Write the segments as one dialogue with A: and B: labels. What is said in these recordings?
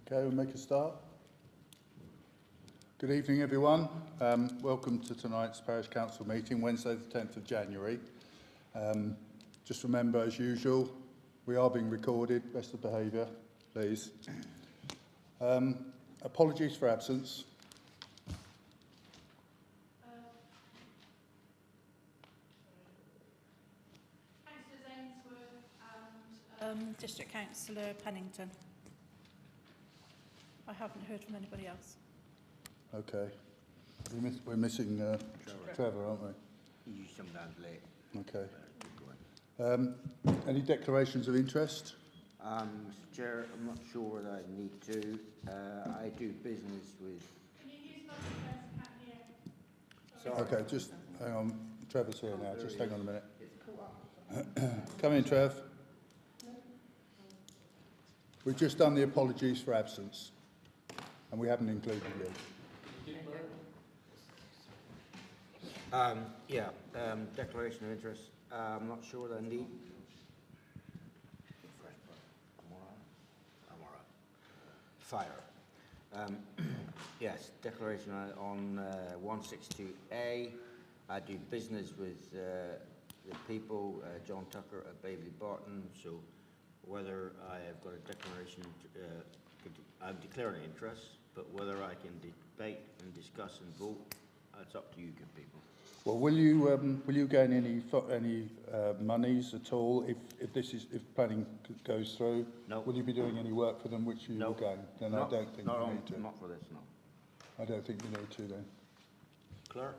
A: Okay, we'll make a start. Good evening, everyone. Welcome to tonight's Parish Council meeting, Wednesday the 10th of January. Just remember, as usual, we are being recorded. Best of behaviour, please. Apologies for absence.
B: Councillors Ainsworth and District Councillor Pennington. I haven't heard from anybody else.
A: Okay. We're missing Trevor, aren't we?
C: He's sometimes late.
A: Okay. Any declarations of interest?
C: Mr. Chair, I'm not sure whether I need to. I do business with...
B: Can you use my address? I can't hear.
A: Okay, just hang on. Trevor's here now. Just hang on a minute. Come in, Trev. We've just done the apologies for absence, and we haven't included you.
C: Declaration of interest. I'm not sure that I need. I'm all right. Fire. Yes, declaration on 162A. I do business with the people, John Tucker at Bailey Barton. So whether I have got a declaration, I'm declaring interest, but whether I can debate and discuss and vote, it's up to you, good people.
A: Well, will you gain any monies at all if planning goes through?
C: No.
A: Will you be doing any work for them which you will gain? Then
C: No,
A: I don't think you need to.
C: Not for this, no.
A: I don't think you need to then.
C: Clerk?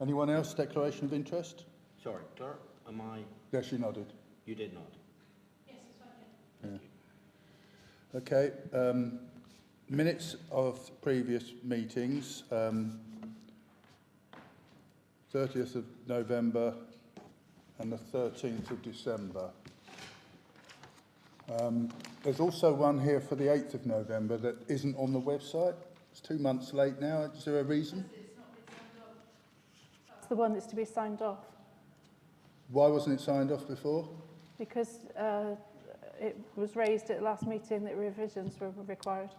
A: Anyone else? Declaration of interest?
C: Sorry, clerk, am I...
A: Yes, you nodded.
C: You did not.
B: Yes, it's fine.
A: Yeah. Okay. Minutes of previous meetings, 30th of November and the 13th of December. There's also one here for the 8th of November that isn't on the website. It's 2 months late now. Is there a reason?
B: It's not been signed off. That's the one that's to be signed off.
A: Why wasn't it signed off before?
B: Because it was raised at the last meeting that revisions were required.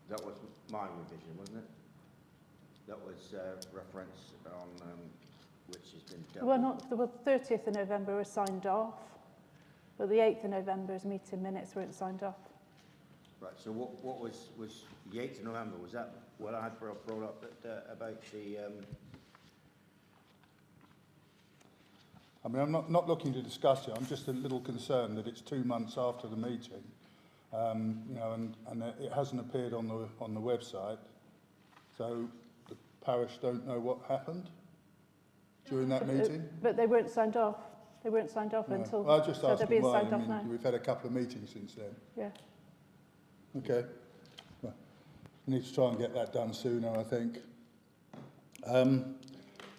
C: That was my revision, wasn't it? That was reference on which has been dealt with.
B: The 30th of November was signed off, but the 8th of November's meeting minutes weren't signed off.
C: Right, so what was the 8th of November? Was that what I brought up about the...
A: I mean, I'm not looking to discuss it. I'm just a little concerned that it's 2 months after the meeting. You know, and it hasn't appeared on the website, so the parish don't know what happened during that meeting.
B: But they weren't signed off. They weren't signed off until.
A: Well, I just asked them why.
B: Signed off now.
A: We've had a couple of meetings since then.
B: Yeah.
A: Okay. Well, we need to try and get that done sooner, I think.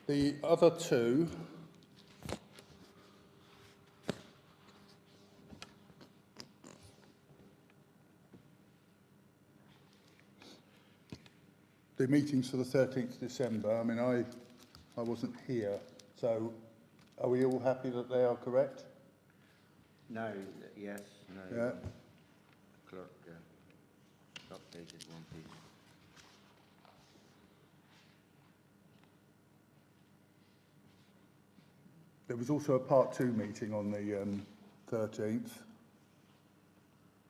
A: The other two. The meetings for the 13th of December, I mean, I wasn't here, so are we all happy that they are correct?
C: No, yes, no.
A: Yeah.
C: Clerk updated one piece.
A: There was also a part 2 meeting on the 13th.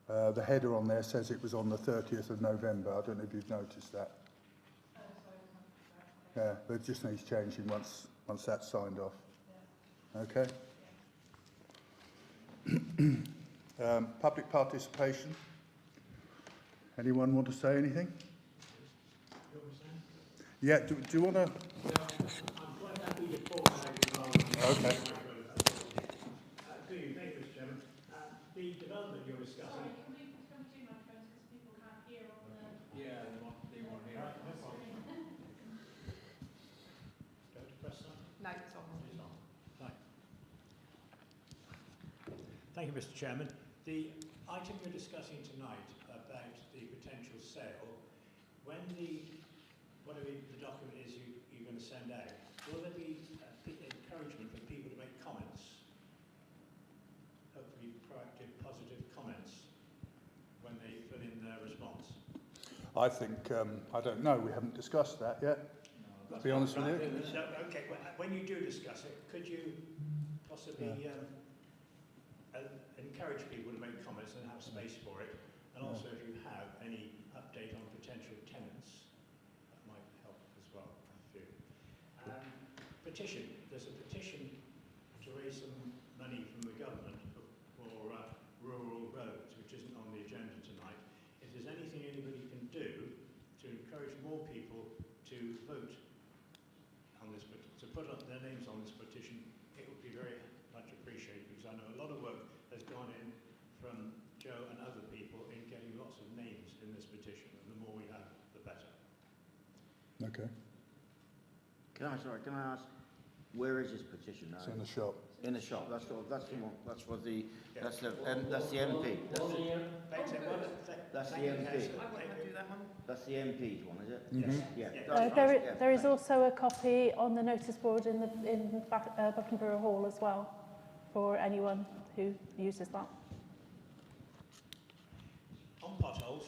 A: The header on there says it was on the 30th of November. I don't know if you've noticed that. Yeah, but it just needs changing once that's signed off. Okay. Public participation. Anyone want to say anything? Yeah. Do you want to?
D: I'm quite happy to talk about
A: Okay.
D: Thank you, Mr. Chairman. The development you're discussing.
B: Sorry, can we come to microphones because people can't hear on the...
D: Yeah, they want to hear. Right, no problem. Go to press sign?
B: No, it's on.
D: It's on. Right. Thank you, Mr. Chairman. The item you're discussing tonight about the potential sale, when whatever the document is you're going to send out, will there be encouragement for people to make comments
A: I think, I don't know, we haven't discussed that yet, to be honest with you.
D: No, okay, when you do discuss it, could you possibly encourage people to make comments and have space for it? And also, if you have any update on potential tenants, that might help as well, I feel. Petition. There's a petition to raise some money from the government for rural roads, which isn't on the agenda tonight. If there's anything anybody can do to encourage more people to vote on this, to put up their names on this petition, it would be very much appreciated, because I know a lot of work has gone in from Joe and other people in getting lots of names in this petition, and the more we have, the better.
A: Okay,
C: Can I ask, where is this petition now?
A: it's in the shop.
C: In the shop, that's the one, that's for the,
D: Yeah.
C: that's the MP. That's the MP. That's the MP's one, is it?
A: Mhm.
C: Yeah.
D: Yeah.
C: That's right, yeah.
B: There is also a copy on the notice board in Buckland Brewer Hall as well, for anyone who uses that.
D: On potholes,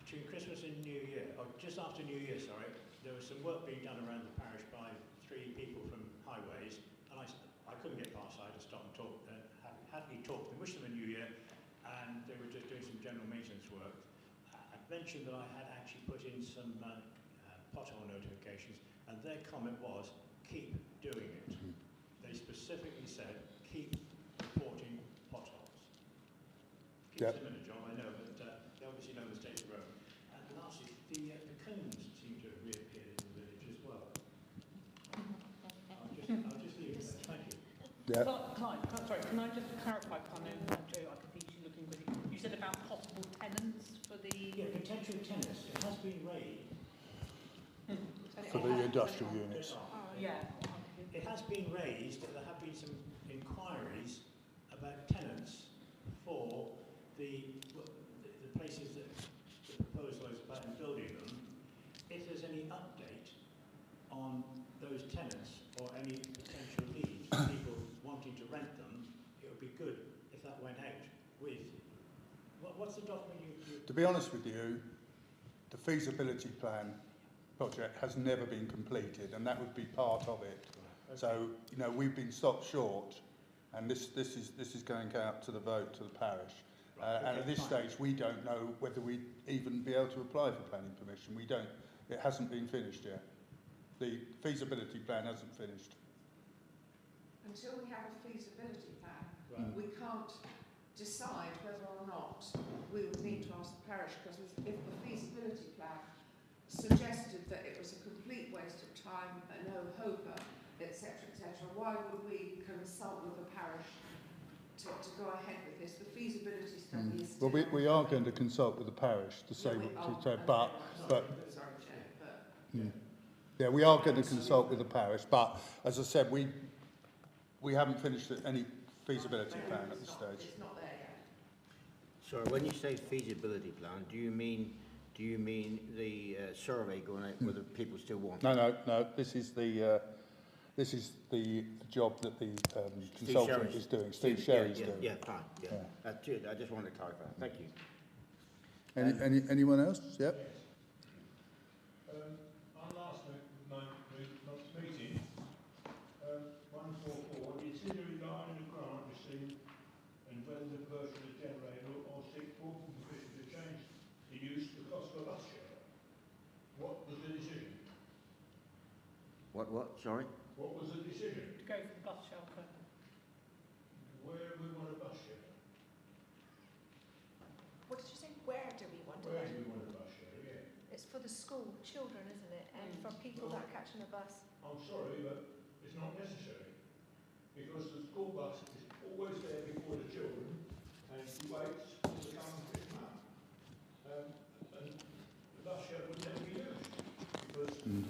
D: between Christmas and New Year, or just after New Year, sorry, there was some work being done around the parish by 3 people from Highways, and I couldn't get past, I had to stop and talk, happily talk to them, wish them a New Year, and they were just doing some general maintenance work. I mentioned that I had actually put in some pothole notifications, and their comment was, keep doing it. They specifically said, keep reporting potholes. Keeps
A: Yep.
D: them in a job, I know, but they obviously know the state of the road. And lastly, the cones seem to have reappeared in the village as well. I'll just leave it there. Thank you.
A: Yeah,
E: Can I just clarify, because I know, Joe, I can see you looking really. You said about possible tenants for the...
D: Yeah, potential tenants, it has been raised.
A: for the industrial units.
E: Yeah.
D: It has been raised, there have been some inquiries about tenants for the places that the proposal is about in building them. If there's any update on those tenants or any potential leads, people wanting to rent them, it would be good if that went out with... What's the document you...
A: To be honest with you, the feasibility plan project has never been completed, and that would be part of it.
D: Okay.
A: So, you know, we've been stopped short, and this is going out to the vote to the parish. And at this stage, we don't know whether we'd even be able to apply for planning permission. We don't. It hasn't been finished yet. The feasibility plan hasn't finished.
F: Until we have a feasibility plan,
D: Right.
F: we can't decide whether or not we would need to ask the parish, because if the feasibility plan suggested that it was a complete waste of time, a no-hoper, etc., why would we consult with the parish to go ahead with this? The feasibility study is still...
A: Well, we are going to consult with the parish to say, yeah, we are going to consult with the parish, but as I said, we haven't finished any feasibility plan at this stage.
F: It's not there yet.
C: Sorry, when you say feasibility plan, do you mean the survey going out whether people still want it?
A: No. This is the job that the consultant is doing. Steve Sherry's doing.
C: Yeah, fine. Yeah. That's it. I just wanted to clarify. Thank you.
A: Anyone else? Yep.
G: On last month's meeting, 144, the auxiliary line and the grant received, and whether the person is generator or seek full permission to change the use of the cost of a bus shelter. What was the decision?
C: What? Sorry?
G: What was the decision?
E: To go for the bus shelter.
G: Where we want a bus shelter?
H: What did you say? Where do we want
G: Where
H: it?
G: do we want a bus shelter? Yeah.
H: It's for the school children, isn't it? And for people that are catching a bus.
G: I'm sorry, but it's not necessary, because the school bus is always there before the children, and she waits till they come and pick them up. And the bus shelter would never be used, because and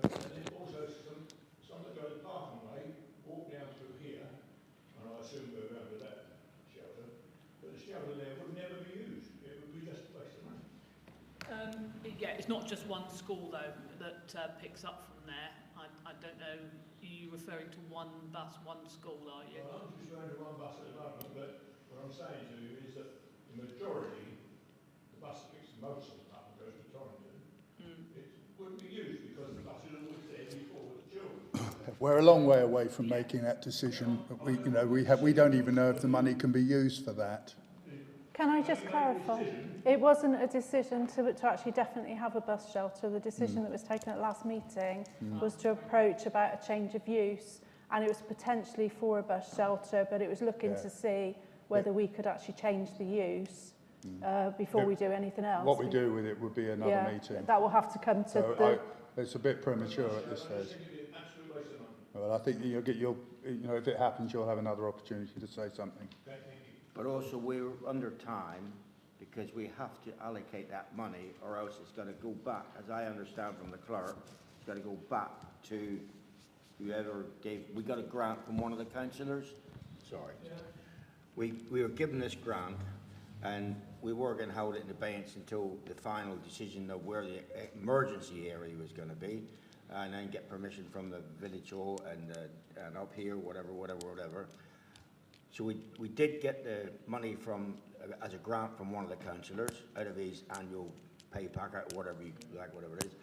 G: then also some that go to the parking way walk down through here, and I assume go around to that shelter, but the shelter there would never be used. It would be just a waste of money.
E: Yeah, it's not just one school though that picks up from there. I don't know. Are you referring to one bus, one school? Are you?
G: Well, I'm just going to one bus at the moment, but what I'm saying to you is that the majority, the bus that picks most of them up and goes to Torrington, wouldn't be used because the bus is always there before the children.
A: We're a long way away from making that decision. We don't even know if the money can be used for that.
B: Can I just clarify? It wasn't a decision to actually definitely have a bus shelter. The decision that was taken at last meeting was to approach about a change of use, and it was potentially for a bus shelter, but it was looking to see whether we could actually change the use before we do anything else.
A: What we do with it would be another meeting.
B: That will have to come to
A: So it's a bit premature at this stage. Well, I think if it happens, you'll have another opportunity to say something.
C: But also we're under time because we have to allocate that money or else it's going to go back, as I understand from the clerk, it's going to go back to whoever gave, we got a grant from one of the councillors, sorry. We were given this grant and we were going to hold it in abeyance until the final decision of where the emergency area was going to be, and then get permission from the village hall and up here, whatever. So we did get the money from, as a grant from one of the councillors out of his annual pay packet, whatever you like, whatever it is.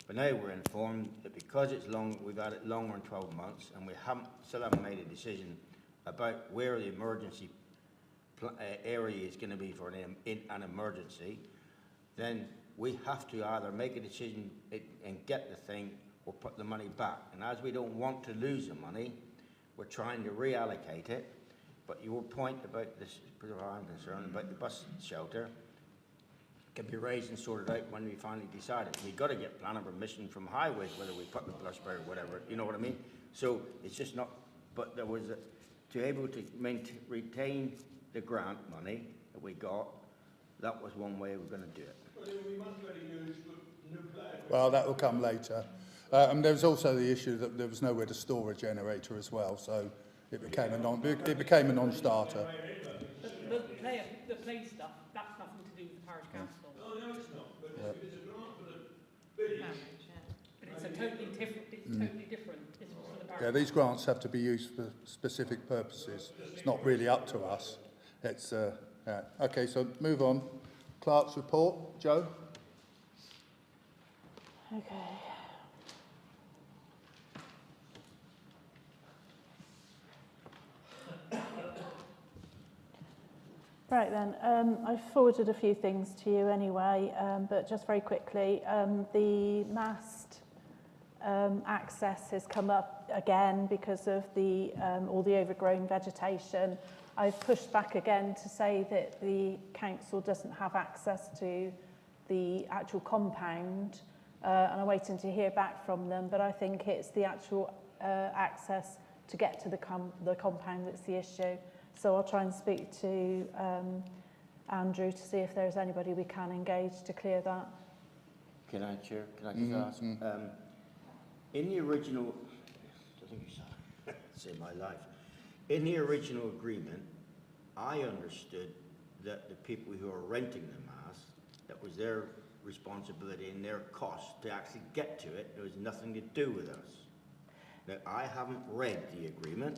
C: But now we're informed that because it's long, we've had it longer than 12 months, and we still haven't made a decision about where the emergency area is going to be for an emergency, then we have to either make a decision and get the thing or put the money back. And as we don't want to lose the money, we're trying to reallocate it. But your point about this, as far as I'm concerned, about the bus shelter, can be raised and sorted out when we finally decide it. We've got to get planning permission from highways, whether we put the bus bar or whatever, you know what I mean? So it's just not, but there was, to able to retain the grant money that we got, that was one way we're going to do it.
G: Well, we must really use the new plan.
A: Well, that will come later. And there was also the issue that there was nowhere to store a generator as well, so it became a non-starter.
E: The play stuff, that's nothing to do with the parish council.
G: Oh, no, it's not. But if it's a grant for the village.
E: But it's a totally different. It's totally different. It's for the parish.
A: Yeah, these grants have to be used for specific purposes. It's not really up to us. It's okay. So move on. Clerk's report, Joe.
B: Okay. Right then, I've forwarded a few things to you anyway, but just very quickly, the mast access has come up again because of the all the overgrown vegetation. I've pushed back again to say that the council doesn't have access to the actual compound, and I'm waiting to hear back from them, but I think it's the actual access to get to the compound that's the issue. So I'll try and speak to Andrew to see if there's anybody we can engage to clear that.
C: Can I, Chair? Can I just ask? In the original, I think you saw, say my life. In the original agreement, I understood that the people who are renting the mast, that was their responsibility and their cost to actually get to it. There was nothing to do with us. Now, I haven't read the agreement.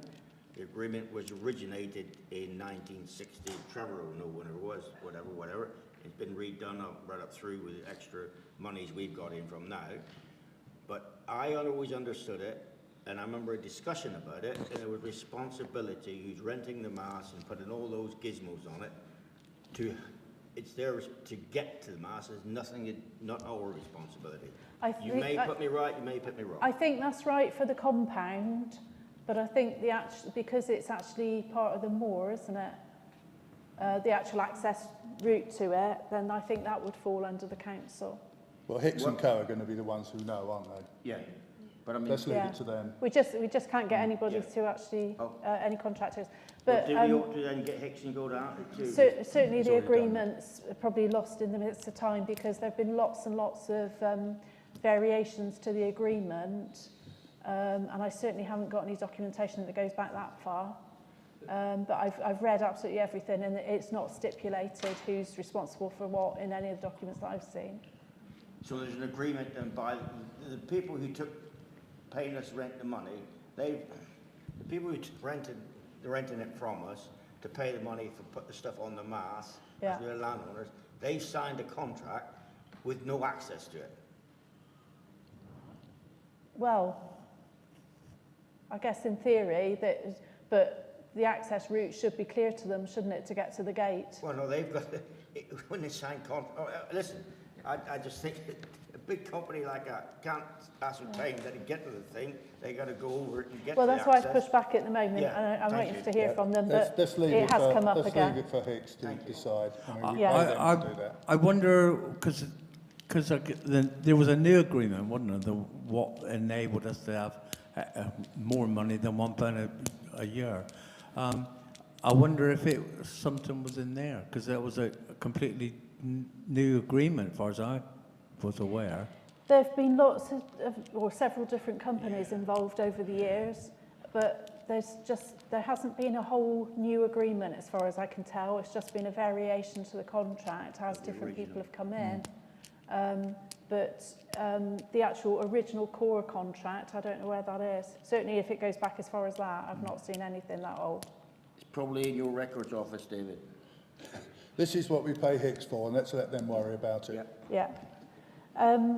C: The agreement was originated in 1960. Trevor will know when it was, whatever. It's been redone right up through with extra monies we've got in from now. But I always understood it, and I remember a discussion about it, and it was responsibility who's renting the mast and putting all those gizmos on it. It's theirs to get to the mast. There's nothing, not our responsibility. You may put me right, you may put me wrong.
B: I think that's right for the compound. But I think because it's actually part of the moor, isn't it? The actual access route to it, then I think that would fall under the council.
A: Well, Hicks and Co are going to be the ones who know, aren't they?
C: Yeah, but I mean,
A: let's leave it to them.
B: We just can't get anybody to actually any contractors. But
C: did we ought to then get Hicks and go down?
B: Certainly, the agreement's probably lost in the midst of time because there've been lots and lots of variations to the agreement. And I certainly haven't got any documentation that goes back that far. But I've read absolutely everything, and it's not stipulated who's responsible for what in any of the documents that I've seen.
C: So there's an agreement then by the people who paying us rent the money. The people who they're renting it from us to pay the money for put the stuff on the mast. As we're landowners, they signed a contract with no access to it.
B: Well, I guess in theory, but the access route should be clear to them, shouldn't it, to get to the gate?
C: Well, no, they've got, when they sign listen, I just think a big company like that can't ascertain that to get to the thing, they got to go over it and get
B: Well,
C: to the
B: that's why
C: access.
B: I've pushed back at the moment,
C: Yeah,
B: and I'm
C: thank
B: waiting
C: you.
B: to hear from them, but
A: Let's leave
B: it has
A: for,
B: come up
A: let's
B: again.
A: leave it for Hicks to decide. I mean, we
B: Yeah.
A: pay them to do that.
I: I wonder, because there was a new agreement, wasn't there, what enabled us to have more money than £1 a year. I wonder if something was in there, because that was a completely new agreement, as far as I was aware.
B: There have been lots or several different companies involved over the years, but there hasn't been a whole new agreement as far as I can tell. It's just been a variation to the contract as different people have come in. But the actual original core contract, I don't know where that is. Certainly if it goes back as far as that, I've not seen anything that old.
C: It's probably in your records office, David.
A: This is what we pay Hicks for, and let's let them worry about it.
C: Yeah.
B: Yeah.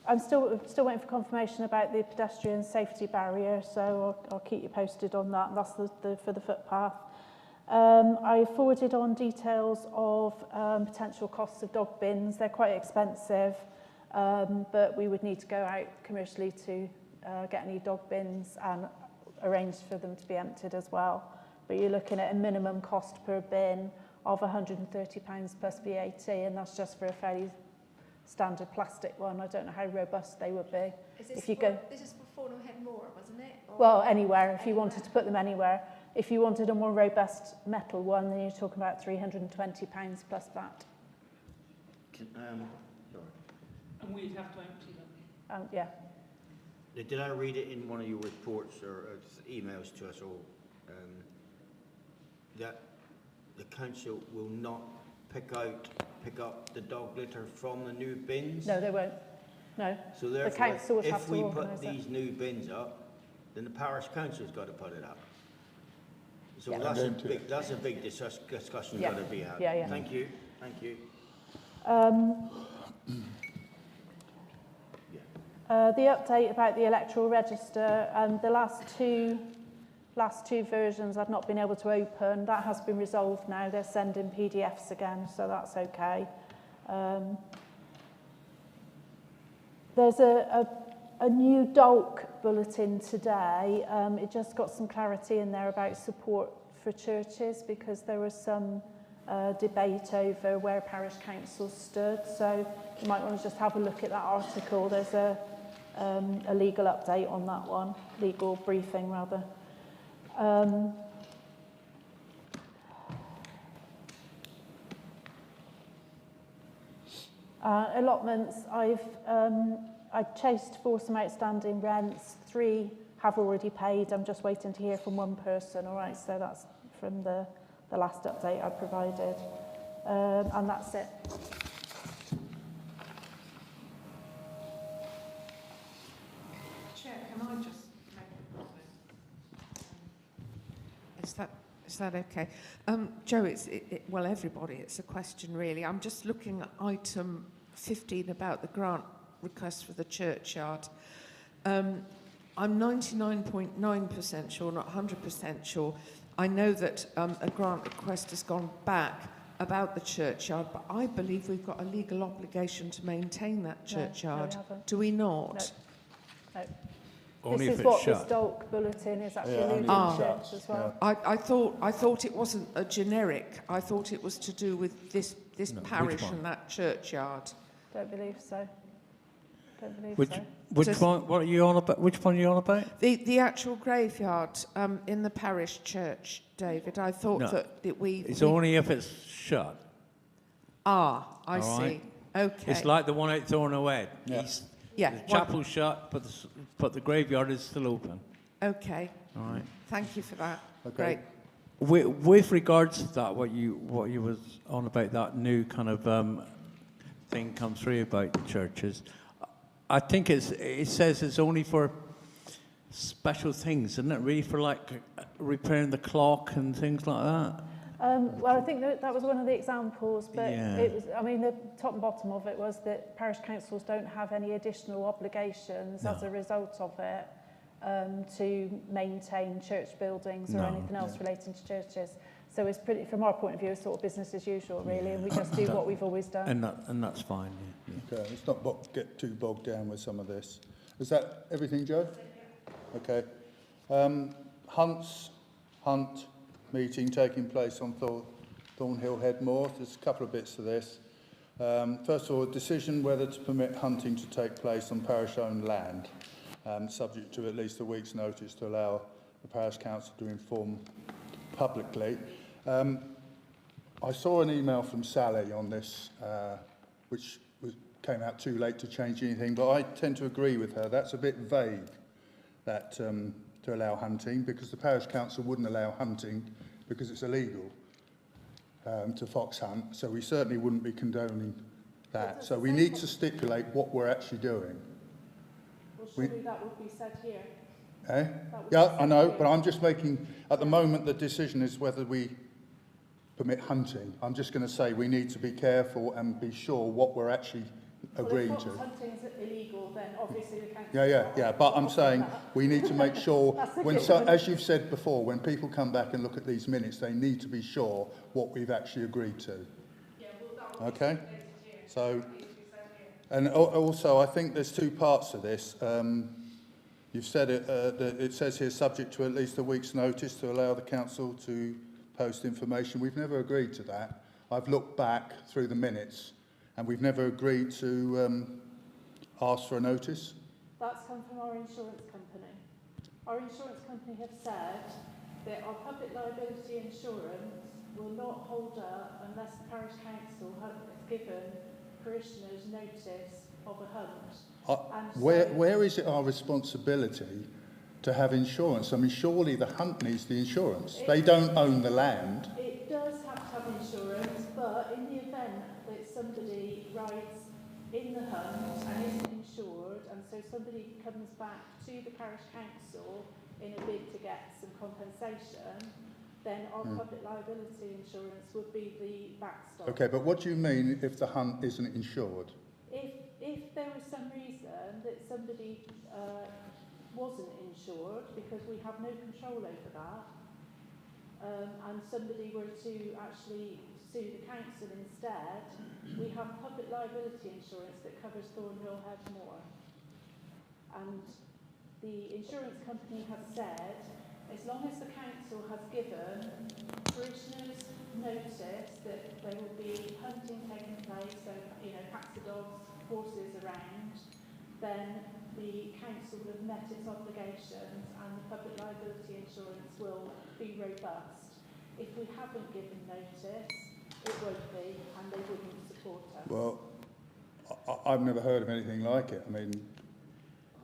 B: I'm still waiting for confirmation about the pedestrian safety barrier, so I'll keep you posted on that. That's for the footpath. I forwarded on details of potential costs of dog bins. They're quite expensive, but we would need to go out commercially to get any dog bins and arrange for them to be emptied as well. But you're looking at a minimum cost per bin of £130 plus VAT, and that's just for a fairly standard plastic one. I don't know how robust they would be.
H: This is for Thornhill Head Moor, wasn't it? Or
B: well, anywhere, if you wanted to put them anywhere. If you wanted a more robust metal one, then you're talking about £320 plus VAT.
C: Sorry.
E: And we'd have to empty them.
B: Yeah.
C: Did I read it in one of your reports or emails to us all, that the council will not pick up the dog litter from the new bins?
B: No, they won't. No.
C: So therefore,
B: council would have
C: if
B: to
C: we put
B: organise it.
C: these new bins up, then the parish council's got to put it up. So
B: Yeah.
C: that's a big discussion
B: Yeah.
C: got to be had.
B: Yeah, yeah.
C: Thank you.
B: The update about the electoral register, the last two versions I've not been able to open. That has been resolved now. They're sending PDFs again, so that's okay. There's a new DOLC bulletin today. It just got some clarity in there about support for churches, because there was some debate over where parish councils stood. So you might want to just have a look at that article. There's a legal update on that one, legal briefing rather. Allotments, I chased for some outstanding rents. 3 have already paid. I'm just waiting to hear from one person. All right, so that's from the last update I provided. And that's it.
F: Chair, can I just make a comment? Is that okay? Joe, well, everybody, it's a question really. I'm just looking at item 15 about the grant request for the churchyard. I'm 99.9% sure, not 100% sure. I know that a grant request has gone back about the churchyard, but I believe we've got a legal obligation to maintain that churchyard.
B: No, we haven't.
F: Do we not?
B: No.
I: Only
B: This
I: if
B: is
I: it's
B: what
I: shut.
B: this DOLC bulletin is actually
A: Yeah, only
B: alluding
A: if
B: to
A: it's shut,
B: as well.
F: I thought it wasn't a generic. I thought it was to do with this
I: No, which
F: parish
I: one?
F: and that churchyard.
B: Don't believe so. Don't believe
I: Which
B: so.
I: which one? What are you on about? Which one are you on about?
F: The actual graveyard in the parish church, David. I thought
I: No.
F: that we.
I: It's only if it's shut.
F: I
I: All
F: see.
I: right.
F: Okay.
I: It's like the one out Thornhill Head.
A: Yeah.
F: yeah.
I: The chapel's shut, but the graveyard is still open.
F: Okay.
I: All right.
F: Thank you for that.
A: Okay.
F: Great.
I: With regards to that, what you was on about that new kind of thing come through about churches, I think it says it's only for special things, isn't it? Really for like repairing the clock and things like that.
B: Well, I think that was one of the examples, but
I: Yeah.
B: it was, I mean, the top and bottom of it was that parish councils don't have any additional obligations as a result of it to maintain church buildings or
I: No.
B: anything else relating to churches. So it's pretty, from our point of view, it's sort of business as usual, really, and we just do what we've always done.
I: And that's fine. Yeah.
A: Okay, let's not get too bogged down with some of this. Is that everything, Joe? Okay. Hunt meeting taking place on Thornhill Head Moor. There's a couple of bits to this. First of all, a decision whether to permit hunting to take place on parish-owned land, subject to at least a week's notice to allow the parish council to inform publicly. I saw an email from Sally on this, which came out too late to change anything, but I tend to agree with her. That's a bit vague, that to allow hunting, because the parish council wouldn't allow hunting because it's illegal to fox hunt, so we certainly wouldn't be condoning that. So we need to stipulate what we're actually doing.
B: Well, surely that would be said here.
A: Eh? Yeah, I know, but I'm just making, at the moment, the decision is whether we permit hunting. I'm just going to say we need to be careful and be sure what we're actually agreeing to.
B: Well, if hunting is illegal, then obviously the council...
A: Yeah, but I'm saying we need to make sure, when as you've said before, when people come back and look at these minutes, they need to be sure what we've actually agreed to.
B: Yeah, well, that would
A: Okay?
B: be here.
A: So, and also, I think there's two parts to this. You've said it, that it says here subject to at least a week's notice to allow the council to post information. We've never agreed to that. I've looked back through the minutes and we've never agreed to ask for a notice.
B: That's come from our insurance company. Our insurance company have said that our public liability insurance will not hold up unless the parish council has given parishioners notice of a hunt.
A: Where is it our responsibility to have insurance? I mean, surely the hunt needs the insurance. They don't own the land.
B: It does have to have insurance, but in the event that somebody rides in the hunt and isn't insured, and so somebody comes back to the parish council in a bid to get some compensation, then our public liability insurance would be the backstop.
A: Okay, but what do you mean if the hunt isn't insured?
B: If there was some reason that somebody wasn't insured, because we have no control over that, and somebody were to actually sue the council instead, we have public liability insurance that covers Thornhill Head Moor. And the insurance company has said, as long as the council has given parishioners notice that there will be hunting taking place, so, you know, packs of dogs, horses around, then the council will have met its obligations and the public liability insurance will be robust. If we haven't given notice, it won't be, and they wouldn't support us.
A: Well, I've never heard of anything like it. I mean,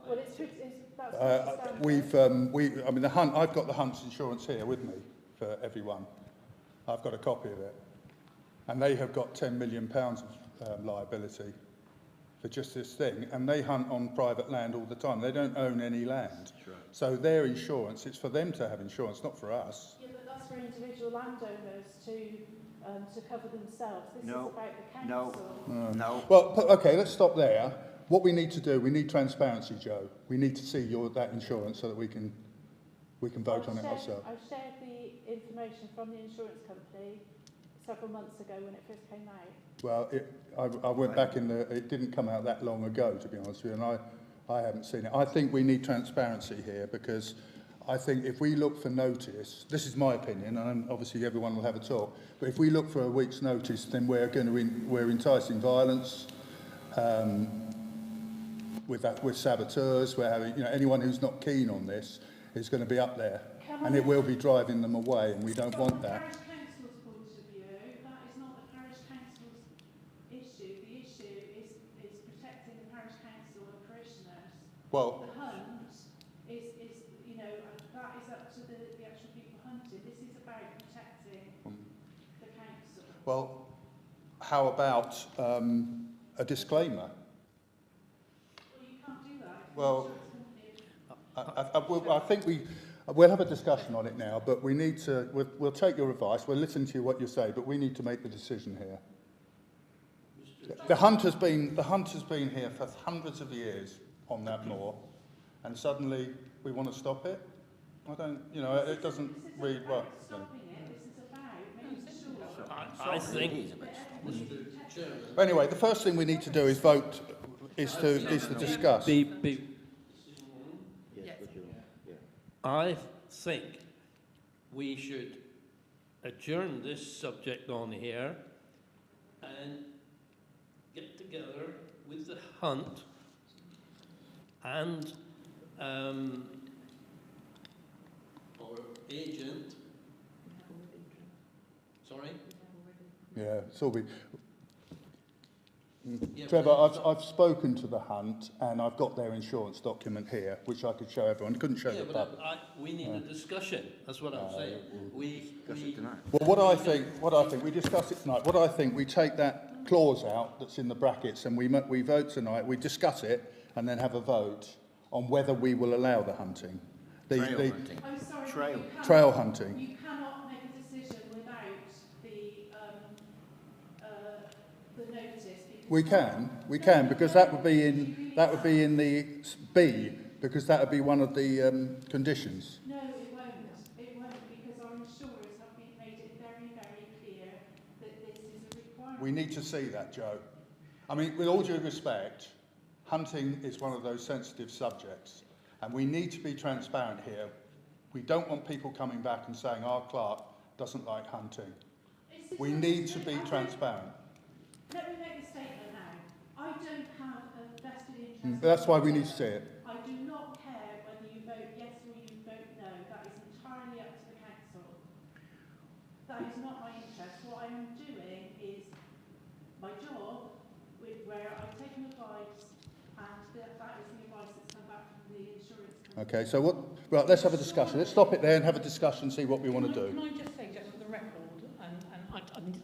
B: well, that's
A: I mean, the hunt. I've got the hunt's insurance here with me for everyone. I've got a copy of it, and they have got £10 million of liability for just this thing, and they hunt on private land all the time. They don't own any land, so their insurance. It's for them to have insurance, not for us.
B: Yeah, but that's for individual landowners to cover themselves. This is about the council.
C: No.
A: Well, okay, let's stop there. What we need to do, we need transparency, Joe. We need to see that insurance so that we can vote on it ourselves.
B: I've shared the information from the insurance company several months ago when it first came out.
A: Well, I went back it didn't come out that long ago, to be honest with you, and I haven't seen it. I think we need transparency here, because I think if we look for notice, this is my opinion, and obviously everyone will have a talk, but if we look for a week's notice, then we're enticing violence, with saboteurs. We're having, anyone who's not keen on this is going to be up there, and it will be driving them away, and we don't want that.
B: From the parish council's point of view, that is not the parish council's issue. The issue is protecting the parish council and parishioners.
A: Well,
B: the hunt is that is up to the actual people hunting. This is about protecting the council.
A: well, how about a disclaimer?
B: Well, you can't do that.
A: Well, I think We'll have a discussion on it now, but we need to, we'll take your advice, we'll listen to you what you say, but we need to make the decision here. The hunt has been here for hundreds of years on that moor, and suddenly we want to stop it? I don't, you know, it doesn't read right.
J: I think,
A: Anyway, the first thing we need to do is vote, is to discuss.
J: I think we should adjourn this subject on here and get together with the hunt and our agent. Sorry?
A: Yeah, so we.
J: Yeah,
A: Trevor,
J: but-
A: I've spoken to the hunt and I've got their insurance document here, which I could show everyone. Couldn't show
J: Yeah,
A: the
J: but
A: public.
J: we need a discussion. That's what I'm saying.
C: Discuss it tonight.
A: Well, what I think, we discuss it tonight. What I think, we take that clause out that's in the brackets and we vote tonight. We discuss it and then have a vote on whether we will allow the hunting.
C: Trail hunting.
B: I'm sorry,
C: Trail.
A: Trail hunting.
B: You cannot make a decision without the notice.
A: We can, because that would be in the B, because that would be one of the conditions.
B: No, it won't. It won't, because our insurers have made it very, very clear that this is a requirement.
A: We need to see that, Joe. I mean, with all due respect, hunting is one of those sensitive subjects, and we need to be transparent here. We don't want people coming back and saying our clerk doesn't like hunting. We need to be transparent.
B: Let me make a statement now. I don't have a vested interest.
A: That's why we need to see it.
B: I do not care whether you vote yes or you vote no. That is entirely up to the council. That is not my interest. What I am doing is my job, where I've taken advice, and that is the advice that's come back from the insurance company.
A: Okay, so what? Right, let's have a discussion. Let's stop it there and have a discussion, see what we want to do.
E: Can I just say, just for the record, and I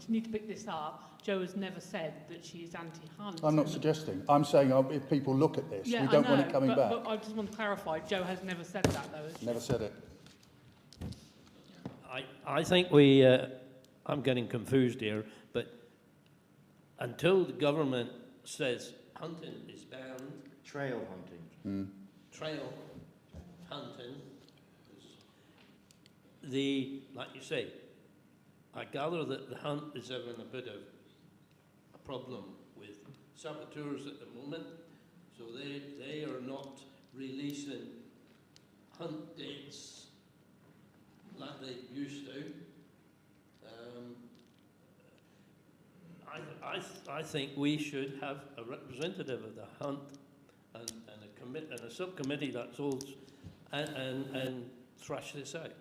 E: need to pick this up, Jo has never said that she is anti-hunt.
A: I'm not suggesting. I'm saying if people look at this,
E: Yeah,
A: we don't
E: I know,
A: want it coming back.
E: But I just want to clarify, Jo has never said that, though, has she?
A: Never said it.
J: I think I'm getting confused here, but until the government says hunting is banned,
C: Trail hunting.
J: trail hunting, like you say, I gather that the hunt is having a bit of a problem with saboteurs at the moment, so they are not releasing hunt dates like they used to. I think we should have a representative of the hunt and a subcommittee that holds and thrash this out.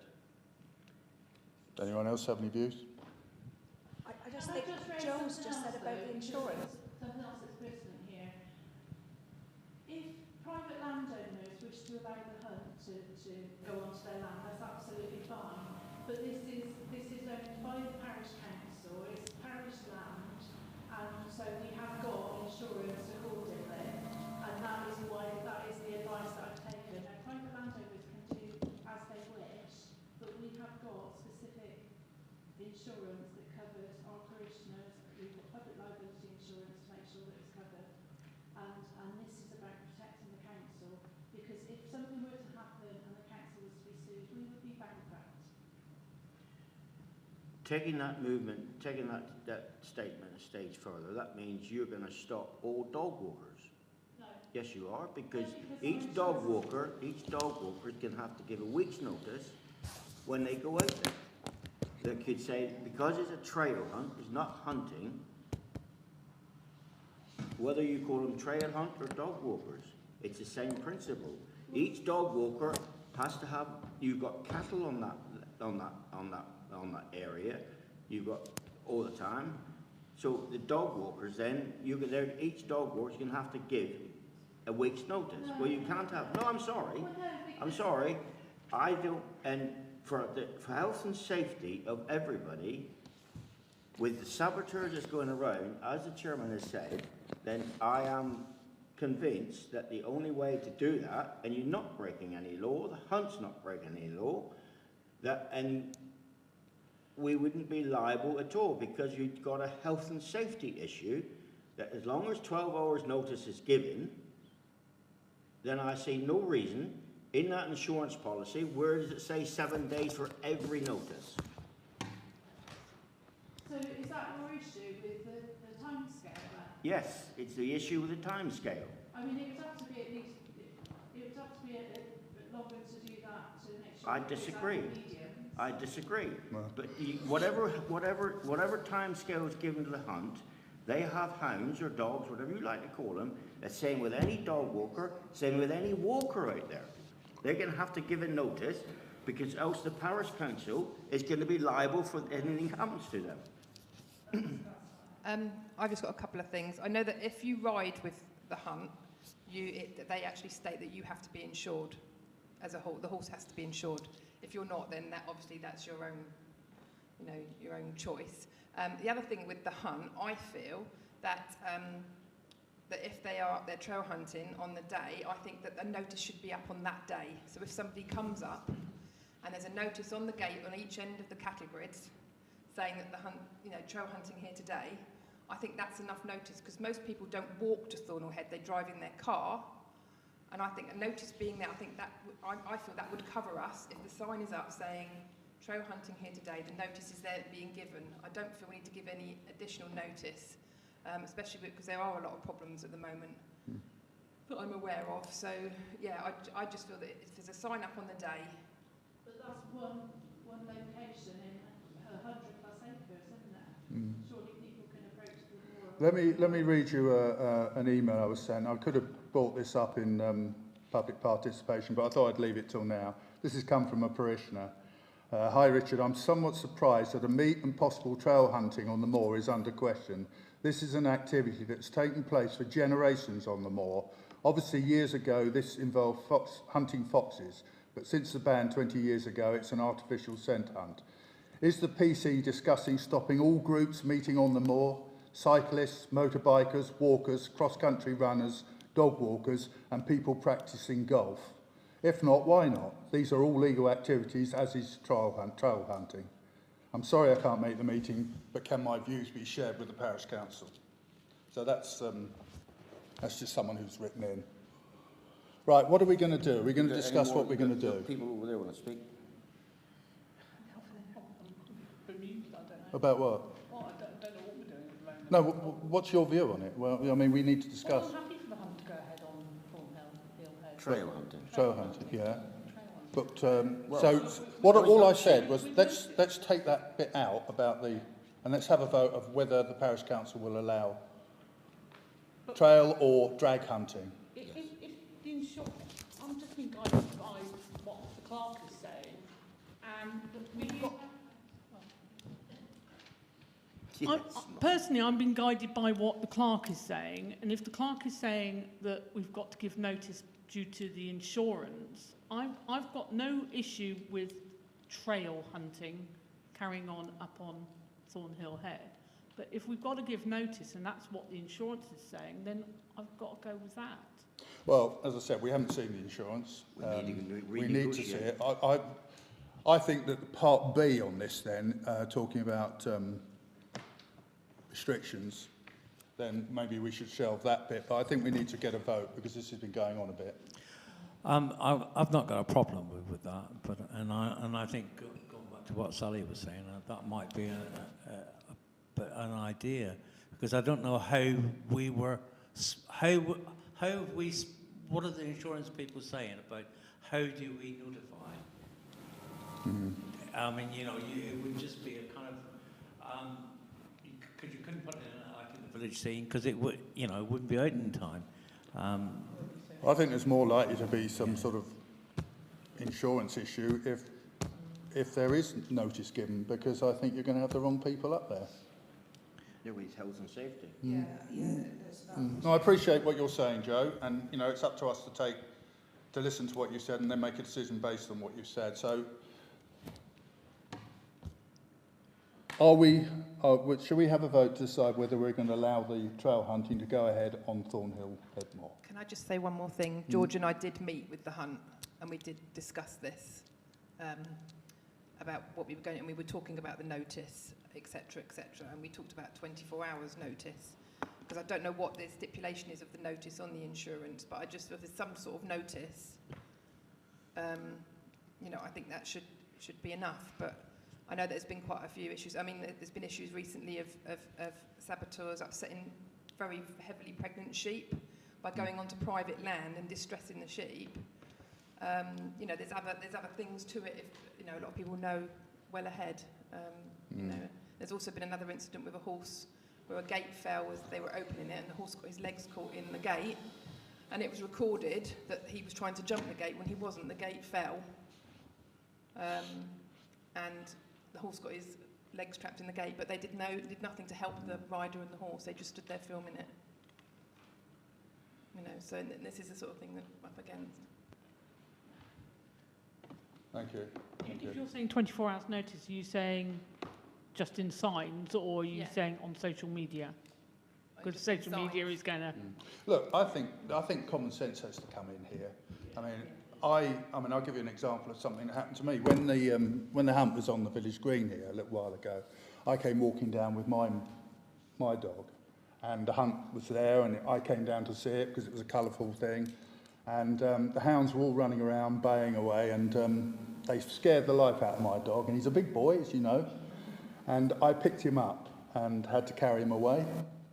A: Anyone else have any views?
H: I just think Joe's just said about the insurance.
B: Something else that's pertinent here. If private landowners wish to allow the hunt to go onto their land, that's absolutely fine. But this is owned by the parish council, it's parish land, and so we have got insurance accordingly, and that is the advice that I've taken. Now, private landowners can do as they wish, but we have got specific insurance that covers our parishioners. We've got public liability insurance to make sure that it's covered, and this is about protecting the council, because if something were to happen and the council was to be sued, we would be bankrupt.
C: Taking that movement, taking that statement a stage further, that means you're going to stop all dog walkers.
B: No.
C: Yes, you are, because
B: No, because
C: each
B: our
C: dog
B: insurance-
C: walker is going to have to give a week's notice when they go out there. They could say, because it's a trail hunt, it's not hunting, whether you call them trail hunt or dog walkers, it's the same principle. Each dog walker has to have, you've got cattle on that area, you've got all the time. So the dog walkers then, each dog walker is going to have to give a week's notice.
B: No.
C: Well, you can't have, no, I'm sorry.
B: Well, no,
C: I'm
B: because-
C: sorry, I don't, and for health and safety of everybody, with the saboteurs that's going around, as the chairman has said, then I am convinced that the only way to do that, and you're not breaking any law, the hunt's not breaking any law, and we wouldn't be liable at all, because you've got a health and safety issue that as long as 12 hours notice is given, then I see no reason in that insurance policy, where does it say 7 days for every notice?
B: So is that your issue with the time scale then?
C: Yes, it's the issue with the time scale.
B: I mean, it would have to be at least, it would have to be a bit longer to do that, to make sure.
C: I
B: that it's
C: disagree.
B: at the medium.
C: I disagree.
A: Well.
C: But whatever time scale is given to the hunt, they have hounds or dogs, whatever you like to call them. The same with any dog walker, same with any walker out there. They're going to have to give a notice, because else the parish council is going to be liable for anything happens to them.
K: I've just got a couple of things. I know that if you ride with the hunt, they actually state that you have to be insured as a whole. The horse has to be insured. If you're not, then that's your own, your own choice. The other thing with the hunt, I feel that that if they're trail hunting on the day, I think that a notice should be up on that day. So if somebody comes up and there's a notice on the gate on each end of the cattle grids saying that the hunt, trail hunting here today, I think that's enough notice, because most people don't walk to Thornhill Head, they drive in their car. And I think a notice being there, I think that I feel that would cover us if the sign is up saying trail hunting here today, the notice is there being given. I don't feel we need to give any additional notice, especially because there are a lot of problems at the moment that I'm aware of. So yeah, I just feel that if there's a sign up on the day.
B: But that's one location in 100+ acres, isn't it? Surely people can approach the more.
A: Let me read you an email I was sent. I could have brought this up in public participation, but I thought I'd leave it till now. This has come from a parishioner. Hi Richard, I'm somewhat surprised that a meat and possible trail hunting on the moor is under question. This is an activity that's taken place for generations on the moor. Obviously years ago this involved hunting foxes, but since the ban 20 years ago it's an artificial scent hunt. Is the PC discussing stopping all groups meeting on the moor? Cyclists, motorbikers, walkers, cross-country runners, dog walkers and people practising golf? If not, why not? These are all legal activities, as is trail hunting. I'm sorry I can't make the meeting, but can my views be shared with the parish council? So that's just someone who's written in. Right, what are we going to do? Are we going to discuss what we're going to do?
C: People over there want to speak.
A: About what?
E: Well, I don't know what we're doing at the moment.
A: No, what's your view on it? Well, I mean, we need to discuss.
E: Well, I'm happy for the hunt to go ahead on Thornhill Head.
C: Trail hunting.
A: Trail hunting, yeah. But
C: Well,
A: so what all I said was let's take that bit out about and let's have a vote of whether the parish council will allow trail or drag hunting.
E: If the insurance, I'm just being guided by what the clerk is saying, and we've got. Personally, I'm being guided by what the clerk is saying, and if the clerk is saying that we've got to give notice due to the insurance, I've got no issue with trail hunting carrying on up on Thornhill Head. But if we've got to give notice, and that's what the insurance is saying, then I've got to go with that.
A: Well, as I said, we haven't seen the insurance. We need to see it. I think that part B on this then, talking about restrictions, then maybe we should shelve that bit. But I think we need to get a vote because this has been going on a bit.
I: I've not got a problem with that, but I think going back to what Sally was saying, that might be an idea, because I don't know how we were, what are the insurance people saying about how do we notify? I mean, it would just be a kind of, because you couldn't put it in the village scene, because it would, it wouldn't be out in time.
A: I think there's more likely to be some sort of insurance issue if there is notice given, because I think you're going to have the wrong people up there.
C: Yeah, with health and safety.
F: Yeah, there's that.
A: No, I appreciate what you're saying, Joe, and it's up to us to listen to what you said and then make a decision based on what you said. So Should we have a vote to decide whether we're going to allow the trail hunting to go ahead on Thornhill Headmore?
K: Can I just say one more thing? George and I did meet with the hunt, and we did discuss this about what we were going, and we were talking about the notice, etc., and we talked about 24 hours notice, because I don't know what the stipulation is of the notice on the insurance, but I just, if there's some sort of notice, you know, I think that should be enough. But I know there's been quite a few issues. I mean, there's been issues recently of saboteurs upsetting very heavily pregnant sheep by going onto private land and distressing the sheep. You know, there's other things to it. If you know, a lot of people know well ahead. You know, there's also been another incident with a horse where a gate fell as they were opening it, and the horse got his legs caught in the gate, and it was recorded that he was trying to jump the gate when he wasn't. The gate fell, and the horse got his legs trapped in the gate, but they did nothing to help the rider and the horse. They just stood there filming it. You know, so this is the sort of thing that I'm up against.
A: Thank you.
E: If you're saying 24 hours notice, are you saying just in signs, or are you saying on social media? Because social media is going to...
A: Look, I think common sense has to come in here. I mean, I'll give you an example of something that happened to me. When the hunt was on the village green here a little while ago, I came walking down with my dog, and the hunt was there, and I came down to see it because it was a colourful thing. And the hounds were all running around, baying away, and they scared the life out of my dog. And he's a big boy, as you know. And I picked him up and had to carry him away.